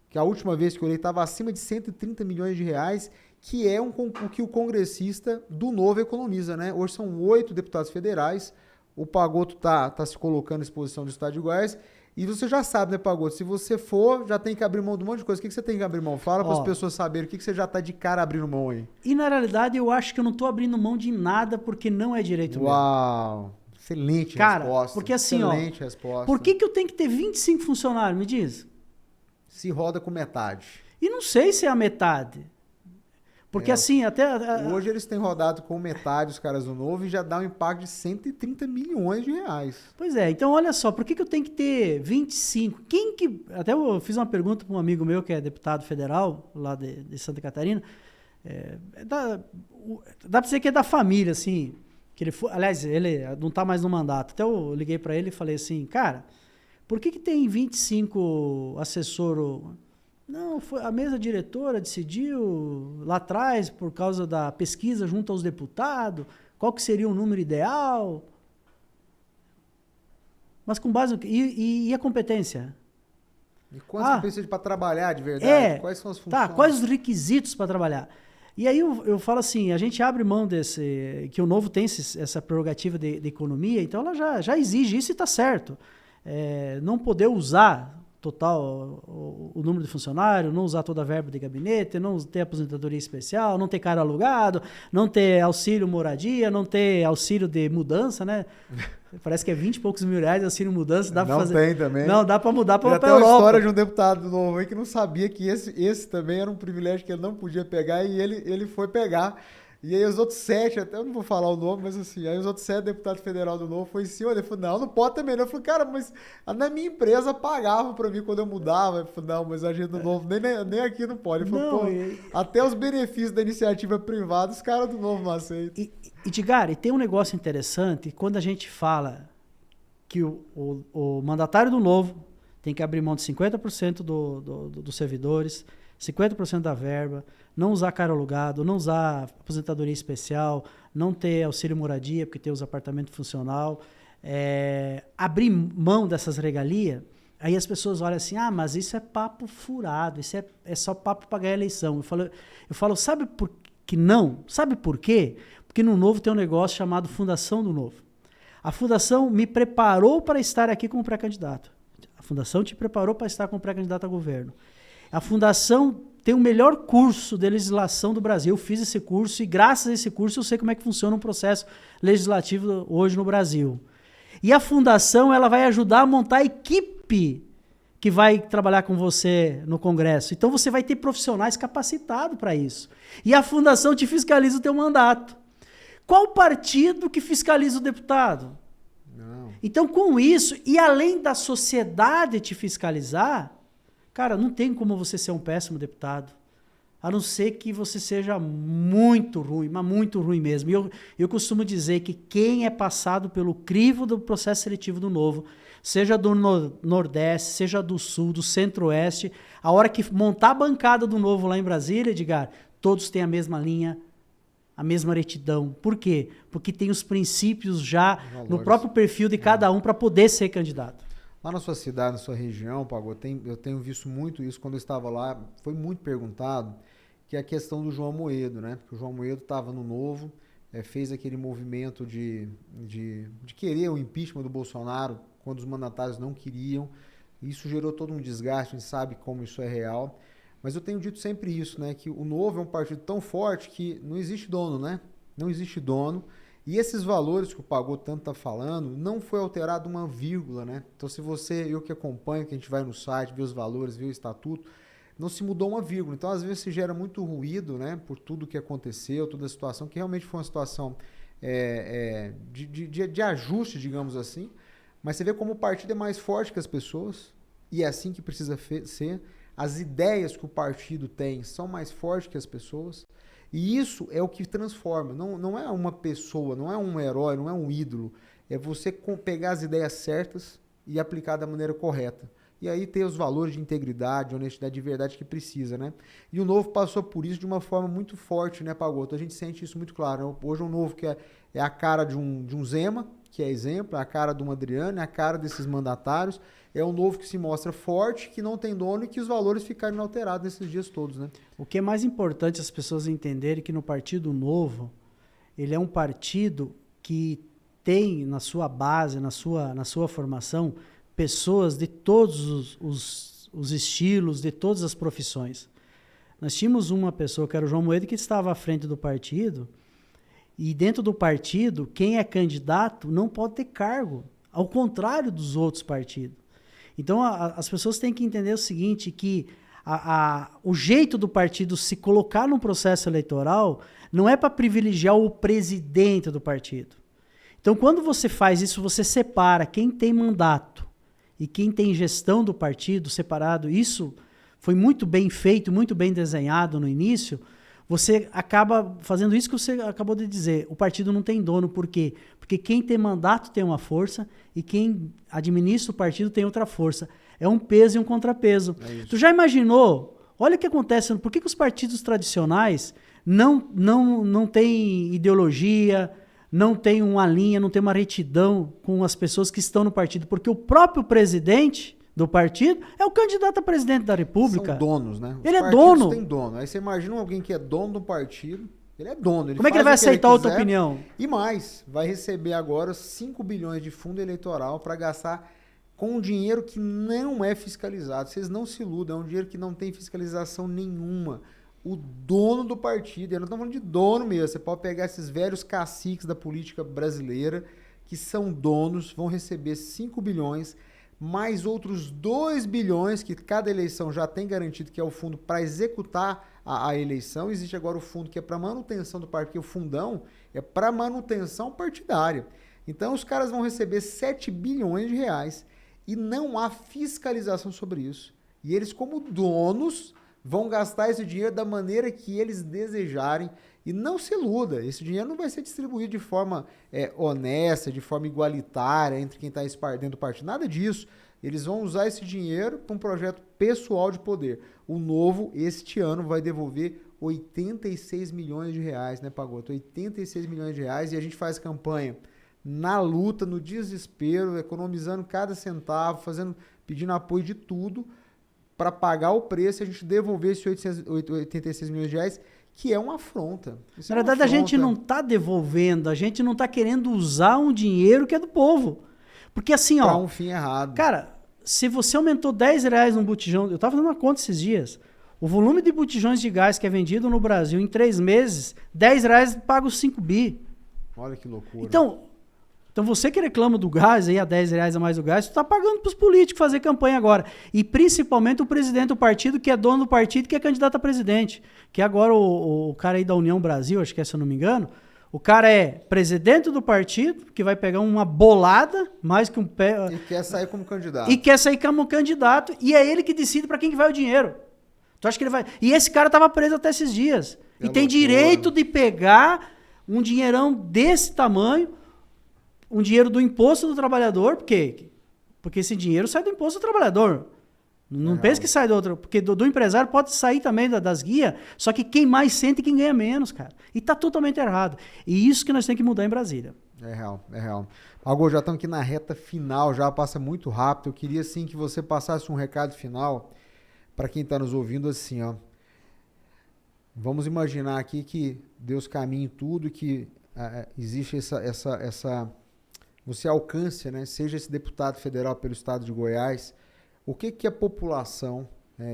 que a última vez que eu olhei estava acima de 130 milhões de reais, que é o que o congressista do Novo economiza, né? Hoje são 8 deputados federais, o Pagotto tá se colocando à exposição do Estado de Goiás, e você já sabe, né, Pagotto? Se você for, já tem que abrir mão de um monte de coisa. O que você tem que abrir mão? Fala para as pessoas saberem o que você já tá de cara abrindo mão aí. E na realidade eu acho que eu não tô abrindo mão de nada porque não é direito meu. Uau! Excelente resposta. Porque assim, excelente resposta. Por que eu tenho que ter 25 funcionários, me diz? Se roda com metade. E não sei se é a metade. Porque assim, até... Hoje eles têm rodado com metade os caras do Novo e já dá um impacto de 130 milhões de reais. Pois é, então olha só, por que eu tenho que ter 25? Quem que... Até eu fiz uma pergunta para um amigo meu que é deputado federal, lá de Santa Catarina. Dá para dizer que é da família, assim. Que ele foi, aliás, ele não está mais no mandato. Até eu liguei para ele e falei assim, cara, por que tem 25 assessores... Não, a mesa diretora decidiu lá atrás, por causa da pesquisa junto aos deputados, qual que seria o número ideal. Mas com base... E a competência? E quanto você precisa para trabalhar de verdade? Quais são as funções? Tá, quais os requisitos para trabalhar? E aí eu falo assim, a gente abre mão desse... Que o Novo tem essa prerrogativa de economia, então ela já exige isso e está certo. Não poder usar... total o número de funcionário, não usar toda a verba de gabinete, não ter aposentadoria especial, não ter carro alugado, não ter auxílio moradia, não ter auxílio de mudança, né? Parece que é 20 e poucos mil reais auxílio mudança. Dá não fazer... tem também. Não, dá para mudar para Europa. Tem uma história de um deputado novo aí que não sabia que esse também era um privilégio que ele não podia pegar e ele foi pegar. E aí os outros 7, até eu não vou falar o nome, mas assim, aí os outros 7 deputados federal do Novo foi em cima, ele falou, não pode também. Eu falei, cara, mas na minha empresa pagava pra mim quando eu mudava. Eu falei, não, mas a gente do Novo nem aqui não pode. Ele falou, até os benefícios da iniciativa privada, os caras do Novo não aceitam. E Tigari, tem um negócio interessante, quando a gente fala que o mandatário do Novo tem que abrir mão de 50% dos servidores, 50% da verba, não usar carro alugado, não usar aposentadoria especial, não ter auxílio moradia, porque tem os apartamentos funcional, abrir mão dessas regalias, aí as pessoas olham assim, mas isso é papo furado, isso é só papo para ganhar eleição. Eu falo, sabe por que não? Sabe por quê? Porque no Novo tem um negócio chamado Fundação do Novo. A Fundação me preparou para estar aqui como pré-candidato. A Fundação te preparou para estar como pré-candidato a governo. A Fundação tem o melhor curso de legislação do Brasil. Eu fiz esse curso e graças a esse curso eu sei como é que funciona um processo legislativo hoje no Brasil. E a Fundação ela vai ajudar a montar a equipe que vai trabalhar com você no Congresso. Então você vai ter profissionais capacitados para isso. E a Fundação te fiscaliza o teu mandato. Qual partido que fiscaliza o deputado? Não. Então com isso, e além da sociedade te fiscalizar, cara, não tem como você ser um péssimo deputado, a não ser que você seja muito ruim, mas muito ruim mesmo. E eu costumo dizer que quem é passado pelo crivo do processo seletivo do Novo, seja do Nordeste, seja do Sul, do Centro-Oeste, a hora que montar a bancada do Novo lá em Brasília, Edgar, todos têm a mesma linha, a mesma retidão. Por quê? Porque tem os princípios já no próprio perfil de cada um para poder ser candidato. Lá na sua cidade, na sua região, Pagô, eu tenho visto muito isso quando eu estava lá, foi muito perguntado, que é a questão do João Amoedo, né? Porque o João Amoedo estava no Novo, fez aquele movimento de querer o impeachment do Bolsonaro quando os mandatários não queriam. Isso gerou todo um desgaste, a gente sabe como isso é real. Mas eu tenho dito sempre isso, né? Que o Novo é um partido tão forte que não existe dono, né? Não existe dono. E esses valores que o Pagou tanto está falando, não foi alterado uma vírgula, né? Então, se você, eu que acompanho, que a gente vai no site, vê os valores, vê o estatuto, não se mudou uma vírgula. Então, às vezes, se gera muito ruído, né? Por tudo que aconteceu, toda a situação, que realmente foi uma situação de ajuste, digamos assim. Mas você vê como o partido é mais forte que as pessoas, e é assim que precisa ser. As ideias que o partido tem são mais fortes que as pessoas. E isso é o que transforma. Não é uma pessoa, não é um herói, não é um ídolo. É você pegar as ideias certas e aplicar da maneira correta. E aí ter os valores de integridade, honestidade, de verdade que precisa, né? E o Novo passou por isso de uma forma muito forte, né, Pagotto? A gente sente isso muito claro. Hoje o Novo que é a cara de um Zema, que é exemplo, é a cara de um Adriano, é a cara desses mandatários. É um Novo que se mostra forte, que não tem dono e que os valores ficaram inalterados nesses dias todos, né? O que é mais importante as pessoas entenderem que no Partido Novo, ele é um partido que tem na sua base, na sua formação, pessoas de todos os estilos, de todas as profissões. Nós tínhamos uma pessoa, que era o João Moedo, que estava à frente do partido, e dentro do partido, quem é candidato não pode ter cargo, ao contrário dos outros partidos. Então, as pessoas têm que entender o seguinte, que o jeito do partido se colocar num processo eleitoral não é para privilegiar o presidente do partido. Então, quando você faz isso, você separa quem tem mandato e quem tem gestão do partido separado. Isso foi muito bem feito, muito bem desenhado no início. Você acaba fazendo isso que você acabou de dizer. O partido não tem dono. Por quê? Porque quem tem mandato tem uma força e quem administra o partido tem outra força. É um peso e um contrapeso. Tu já imaginou? Olha o que acontece. Por que os partidos tradicionais não têm ideologia, não têm uma linha, não têm uma retidão com as pessoas que estão no partido? Porque o próprio presidente do partido é o candidato a presidente da República. São donos, né? Ele é dono. Tem dono. Aí você imagina alguém que é dono do partido, ele é dono. Ele Como é que ele vai aceitar outra opinião? E mais, vai receber agora 5 bilhões de fundo eleitoral para gastar com um dinheiro que não é fiscalizado. Vocês não se iludam, é um dinheiro que não tem fiscalização nenhuma. O dono do partido, eu não estou falando de dono mesmo, você pode pegar esses velhos caciques da política brasileira que são donos, vão receber 5 bilhões mais outros 2 bilhões que cada eleição já tem garantido, que é o fundo para executar a eleição. Existe agora o fundo que é para manutenção do partido, porque o fundão é para manutenção partidária. Então os caras vão receber 7 bilhões de reais e não há fiscalização sobre isso. E eles, como donos, vão gastar esse dinheiro da maneira que eles desejarem. E não se iluda, esse dinheiro não vai ser distribuído de forma honesta, de forma igualitária entre quem está dentro do partido, nada disso. Eles vão usar esse dinheiro para um projeto pessoal de poder. O Novo, este ano, vai devolver 86 milhões de reais, né, Pagotto? 86 milhões de reais, e a gente faz campanha na luta, no desespero, economizando cada centavo, pedindo apoio de tudo para pagar o preço e a gente devolver esses 86 milhões de reais, que é uma afronta. Na verdade, a gente não está devolvendo, a gente não está querendo usar um dinheiro que é do povo. Porque assim, para um fim errado. Cara, se você aumentou 10 reais num botijão, eu estava fazendo uma conta esses dias, o volume de botijões de gás que é vendido no Brasil em 3 meses, 10 reais paga os 5 bi. Olha que loucura. Então você que reclama do gás, aí a 10 reais a mais do gás, tu está pagando para os políticos fazer campanha agora. E principalmente o presidente do partido, que é dono do partido, que é candidato a presidente. Que agora o cara aí da União Brasil, acho que é, se eu não me engano, o cara é presidente do partido, que vai pegar uma bolada, mais que um pé... E quer sair como candidato. E é ele que decide para quem que vai o dinheiro. Tu acha que ele vai... E esse cara estava preso até esses dias. E tem direito de pegar um dinheirão desse tamanho, um dinheiro do imposto do trabalhador, porque esse dinheiro sai do imposto do trabalhador. Não pense que sai do outro, porque do empresário pode sair também das guias, só que quem mais sente é quem ganha menos, cara. E tá totalmente errado. E isso que nós temos que mudar em Brasília. É real. Agora já estamos aqui na reta final, já passa muito rápido. Eu queria, sim, que você passasse um recado final para quem está nos ouvindo, assim, ó. Vamos imaginar aqui que Deus caminha em tudo, que existe essa você alcance, né? Seja esse deputado federal pelo estado de Goiás, O que a população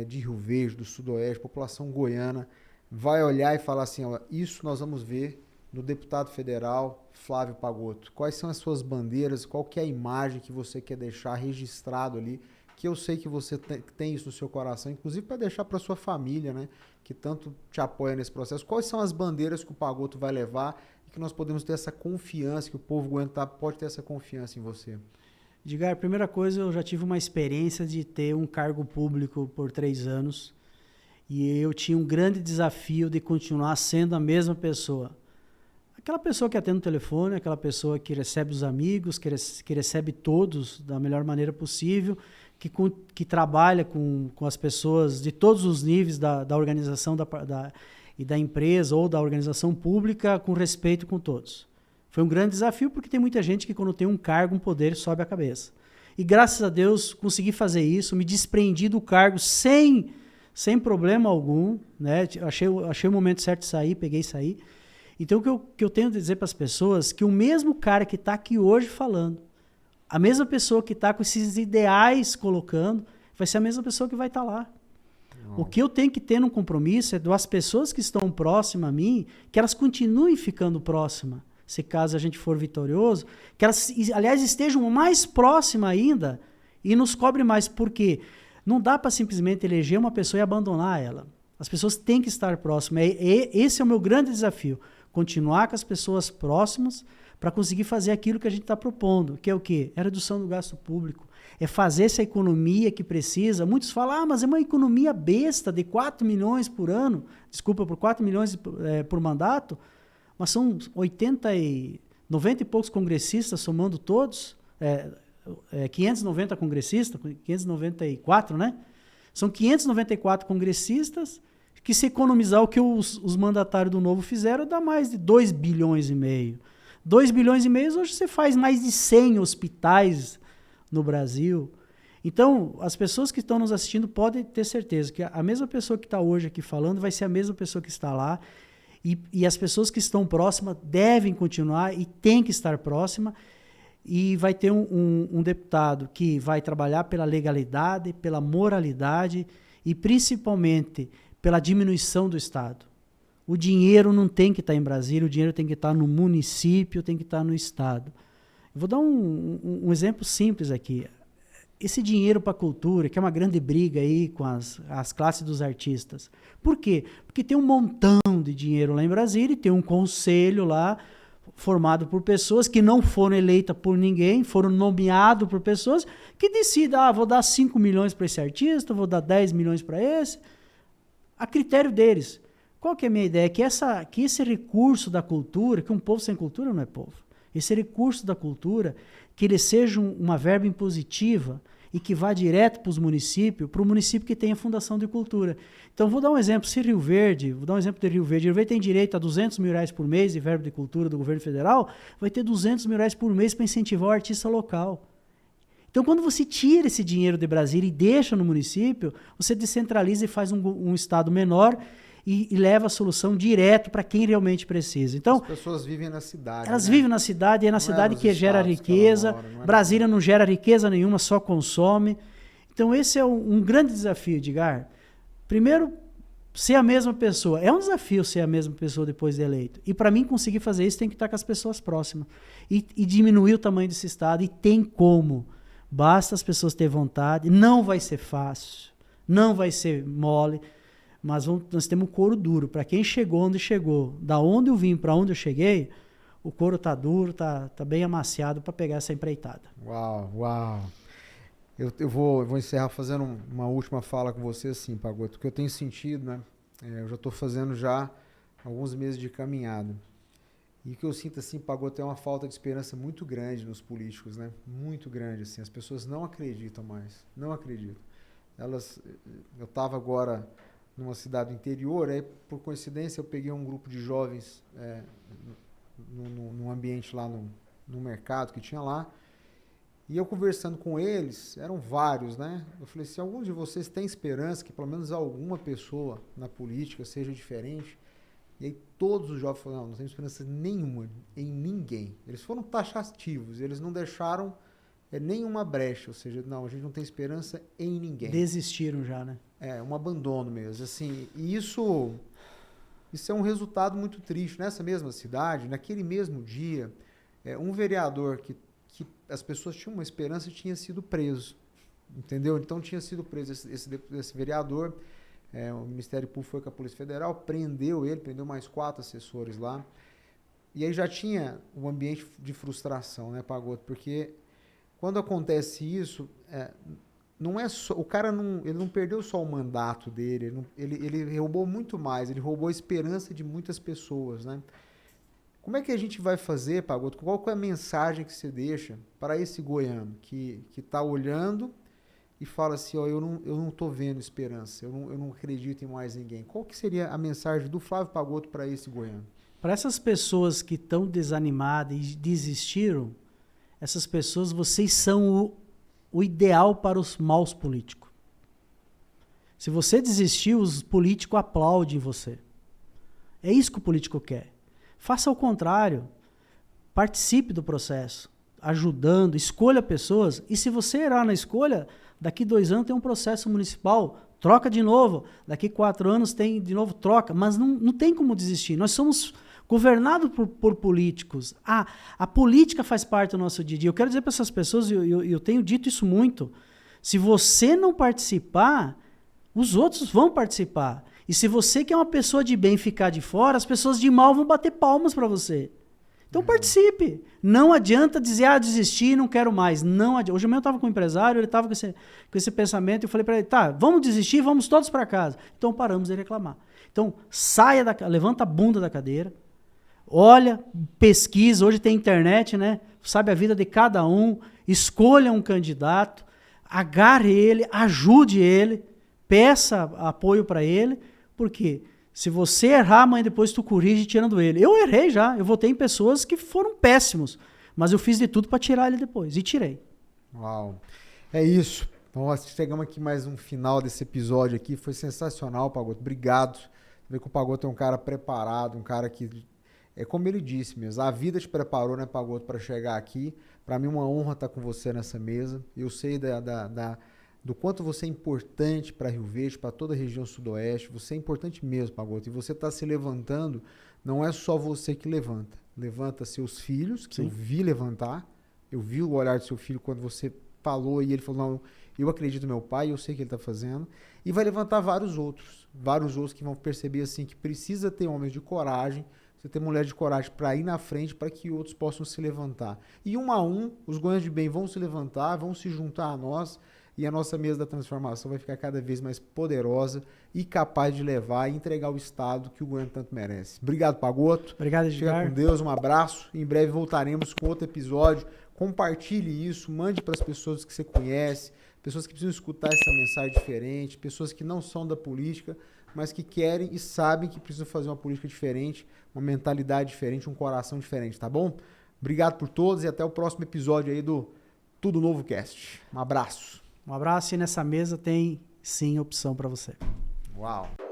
de Rio Verde, do Sudoeste, população goiana, vai olhar e falar assim, ó, isso nós vamos ver no deputado federal Flávio Pagotto? Quais são as suas bandeiras? Qual que é a imagem que você quer deixar registrado ali? Que eu sei que você tem isso no seu coração, inclusive para deixar para sua família, né? Que tanto te apoia nesse processo. Quais são as bandeiras que o Pagotto vai levar e que nós podemos ter essa confiança, que o povo goiano pode ter essa confiança em você? Edgar, primeira coisa, eu já tive uma experiência de ter um cargo público por 3 anos e eu tinha um grande desafio de continuar sendo a mesma pessoa. Aquela pessoa que atende o telefone, aquela pessoa que recebe os amigos, que recebe todos da melhor maneira possível, que trabalha com as pessoas de todos os níveis da organização e da empresa ou da organização pública com respeito com todos. Foi um grande desafio porque tem muita gente que quando tem um cargo, um poder, sobe a cabeça. E graças a Deus consegui fazer isso, me desprendi do cargo sem problema algum, né? Achei o momento certo de sair, peguei e saí. Então o que eu tenho a dizer para as pessoas é que o mesmo cara que está aqui hoje falando, a mesma pessoa que está com esses ideais colocando, vai ser a mesma pessoa que vai estar lá. O que eu tenho que ter no compromisso é das pessoas que estão próximas a mim, que elas continuem ficando próximas. Se caso a gente for vitorioso, que elas, aliás, estejam mais próximas ainda e nos cobre mais. Por quê? Não dá para simplesmente eleger uma pessoa e abandonar ela. As pessoas têm que estar próximas. Esse é o meu grande desafio. Continuar com as pessoas próximas para conseguir fazer aquilo que a gente está propondo. Que é o quê? É a redução do gasto público. É fazer essa economia que precisa. Muitos falam, mas é uma economia besta de 4 milhões por ano. Desculpa, por 4 milhões por mandato. Mas são 90 e poucos congressistas, somando todos, 590 congressistas, 594, né? São 594 congressistas que, se economizar o que os mandatários do Novo fizeram, dá mais de 2 bilhões e meio. 2 bilhões e meio, hoje você faz mais de 100 hospitais no Brasil. Então, as pessoas que estão nos assistindo podem ter certeza que a mesma pessoa que está hoje aqui falando vai ser a mesma pessoa que está lá. E as pessoas que estão próximas devem continuar e têm que estar próximas. E vai ter um deputado que vai trabalhar pela legalidade, pela moralidade e principalmente pela diminuição do Estado. O dinheiro não tem que estar em Brasília, o dinheiro tem que estar no município, tem que estar no Estado. Eu vou dar um exemplo simples aqui. Esse dinheiro para a cultura, que é uma grande briga aí com as classes dos artistas. Por quê? Porque tem um montão de dinheiro lá em Brasília e tem um conselho lá formado por pessoas que não foram eleitas por ninguém, foram nomeados por pessoas que decidem, vou dar 5 milhões para esse artista, vou dar 10 milhões para esse. A critério deles. Qual que é a minha ideia? Que esse recurso da cultura, que um povo sem cultura não é povo, esse recurso da cultura, que ele seja uma verba impositiva e que vá direto para os municípios, para o município que tem a Fundação de Cultura. Então, vou dar um exemplo. Se Rio Verde, vou dar um exemplo de Rio Verde tem direito a R$200 mil por mês de verba de cultura do governo federal, vai ter R$200 mil por mês para incentivar o artista local. Então, quando você tira esse dinheiro de Brasília e deixa no município, você descentraliza e faz um estado menor e leva a solução direto para quem realmente precisa. Então, as pessoas vivem na cidade. Elas vivem na cidade, é na cidade que gera riqueza. Brasília não gera riqueza nenhuma, só consome. Então, esse é um grande desafio, Edgar. Primeiro, ser a mesma pessoa. É um desafio ser a mesma pessoa depois de eleito. E para mim conseguir fazer isso, tem que estar com as pessoas próximas. E diminuir o tamanho desse estado. E tem como. Basta as pessoas terem vontade. Não vai ser fácil. Não vai ser mole. Mas nós temos um couro duro. Para quem chegou onde chegou, da onde eu vim para onde eu cheguei, o couro tá duro, tá bem amaciado para pegar essa empreitada. Uau. Eu vou encerrar fazendo uma última fala com você, assim, Pagotto, que eu tenho sentido, né? Eu já estou fazendo já alguns meses de caminhada. E o que eu sinto, assim, Pagotto, é uma falta de esperança muito grande nos políticos, né? Muito grande, assim. As pessoas não acreditam mais. Não acreditam. Eu estava agora numa cidade do interior, aí por coincidência eu peguei um grupo de jovens num ambiente lá no mercado que tinha lá, e eu conversando com eles, eram vários, né? Eu falei, se algum de vocês tem esperança que pelo menos alguma pessoa na política seja diferente, e aí todos os jovens falaram, não temos esperança nenhuma em ninguém. Eles foram taxativos, eles não deixaram nenhuma brecha, ou seja, não, a gente não tem esperança em ninguém. Desistiram já, né? Um abandono mesmo, assim, e isso é um resultado muito triste. Nessa mesma cidade, naquele mesmo dia, um vereador que as pessoas tinham uma esperança tinha sido preso, entendeu? Então tinha sido preso esse vereador, o Ministério Público foi com a Polícia Federal, prendeu mais 4 assessores lá, e aí já tinha um ambiente de frustração, né, Pagotto? Porque quando acontece isso, não é só, o cara ele não perdeu só o mandato dele, ele roubou muito mais, ele roubou a esperança de muitas pessoas, né? Como é que a gente vai fazer, Pagotto? Qual é a mensagem que você deixa para esse goiano que está olhando e fala assim, ó, eu não estou vendo esperança, eu não acredito em mais ninguém. Qual que seria a mensagem do Flávio Pagotto para esse goiano? Para essas pessoas que estão desanimadas e desistiram, essas pessoas, vocês são o ideal para os maus políticos. Se você desistiu, os políticos aplaudem você. É isso que o político quer. Faça o contrário. Participe do processo, ajudando, escolha pessoas. E se você errar na escolha, daqui 2 anos tem um processo municipal, troca de novo. Daqui 4 anos tem de novo, troca. Mas não tem como desistir. Nós somos governados por políticos. A política faz parte do nosso dia a dia. Eu quero dizer para essas pessoas, e eu tenho dito isso muito, se você não participar, os outros vão participar. E se você que é uma pessoa de bem ficar de fora, as pessoas de mal vão bater palmas para você. Então participe. Não adianta dizer, desistir, não quero mais. Não adianta. Hoje eu estava com um empresário, ele estava com esse pensamento, eu falei para ele, tá, vamos desistir, vamos todos para casa. Então paramos de reclamar. Então levanta a bunda da cadeira, olha, pesquisa, hoje tem internet, né? Sabe a vida de cada um, escolha um candidato, agarre ele, ajude ele, peça apoio para ele, porque se você errar, amanhã depois tu corrige tirando ele. Eu errei já, eu votei em pessoas que foram péssimos, mas eu fiz de tudo para tirar ele depois, e tirei. Uau, é isso. Então, chegamos aqui mais um final desse episódio aqui, foi sensacional, Pagotto, obrigado. Você vê que o Pagotto é um cara preparado, um cara que, como ele disse mesmo, a vida te preparou, né, Pagotto, para chegar aqui. Para mim é uma honra estar com você nessa mesa, eu sei do quanto você é importante para Rio Verde, para toda a região sudoeste. Você é importante mesmo, Pagotto. E você está se levantando, não é só você que levanta. Levanta seus filhos, que Sim. Eu vi levantar. Eu vi o olhar do seu filho quando você falou e ele falou, não, eu acredito no meu pai, eu sei o que ele está fazendo. E vai levantar vários outros que vão perceber assim que precisa ter homens de coragem, precisa ter mulheres de coragem para ir na frente, para que outros possam se levantar. E um a um, os goianos de bem vão se levantar, vão se juntar a nós, e a nossa mesa da transformação vai ficar cada vez mais poderosa e capaz de levar e entregar o Estado que o Goiânia tanto merece. Obrigado, Pagotto. Obrigado, Edgar. Fica com Deus, um abraço. Em breve voltaremos com outro episódio. Compartilhe isso, mande para as pessoas que você conhece, pessoas que precisam escutar essa mensagem diferente, pessoas que não são da política, mas que querem e sabem que precisam fazer uma política diferente, uma mentalidade diferente, um coração diferente, tá bom? Obrigado por todos e até o próximo episódio aí do Tudo Novo Cast. Um abraço. Um abraço e nessa mesa tem sim opção para você. Uau!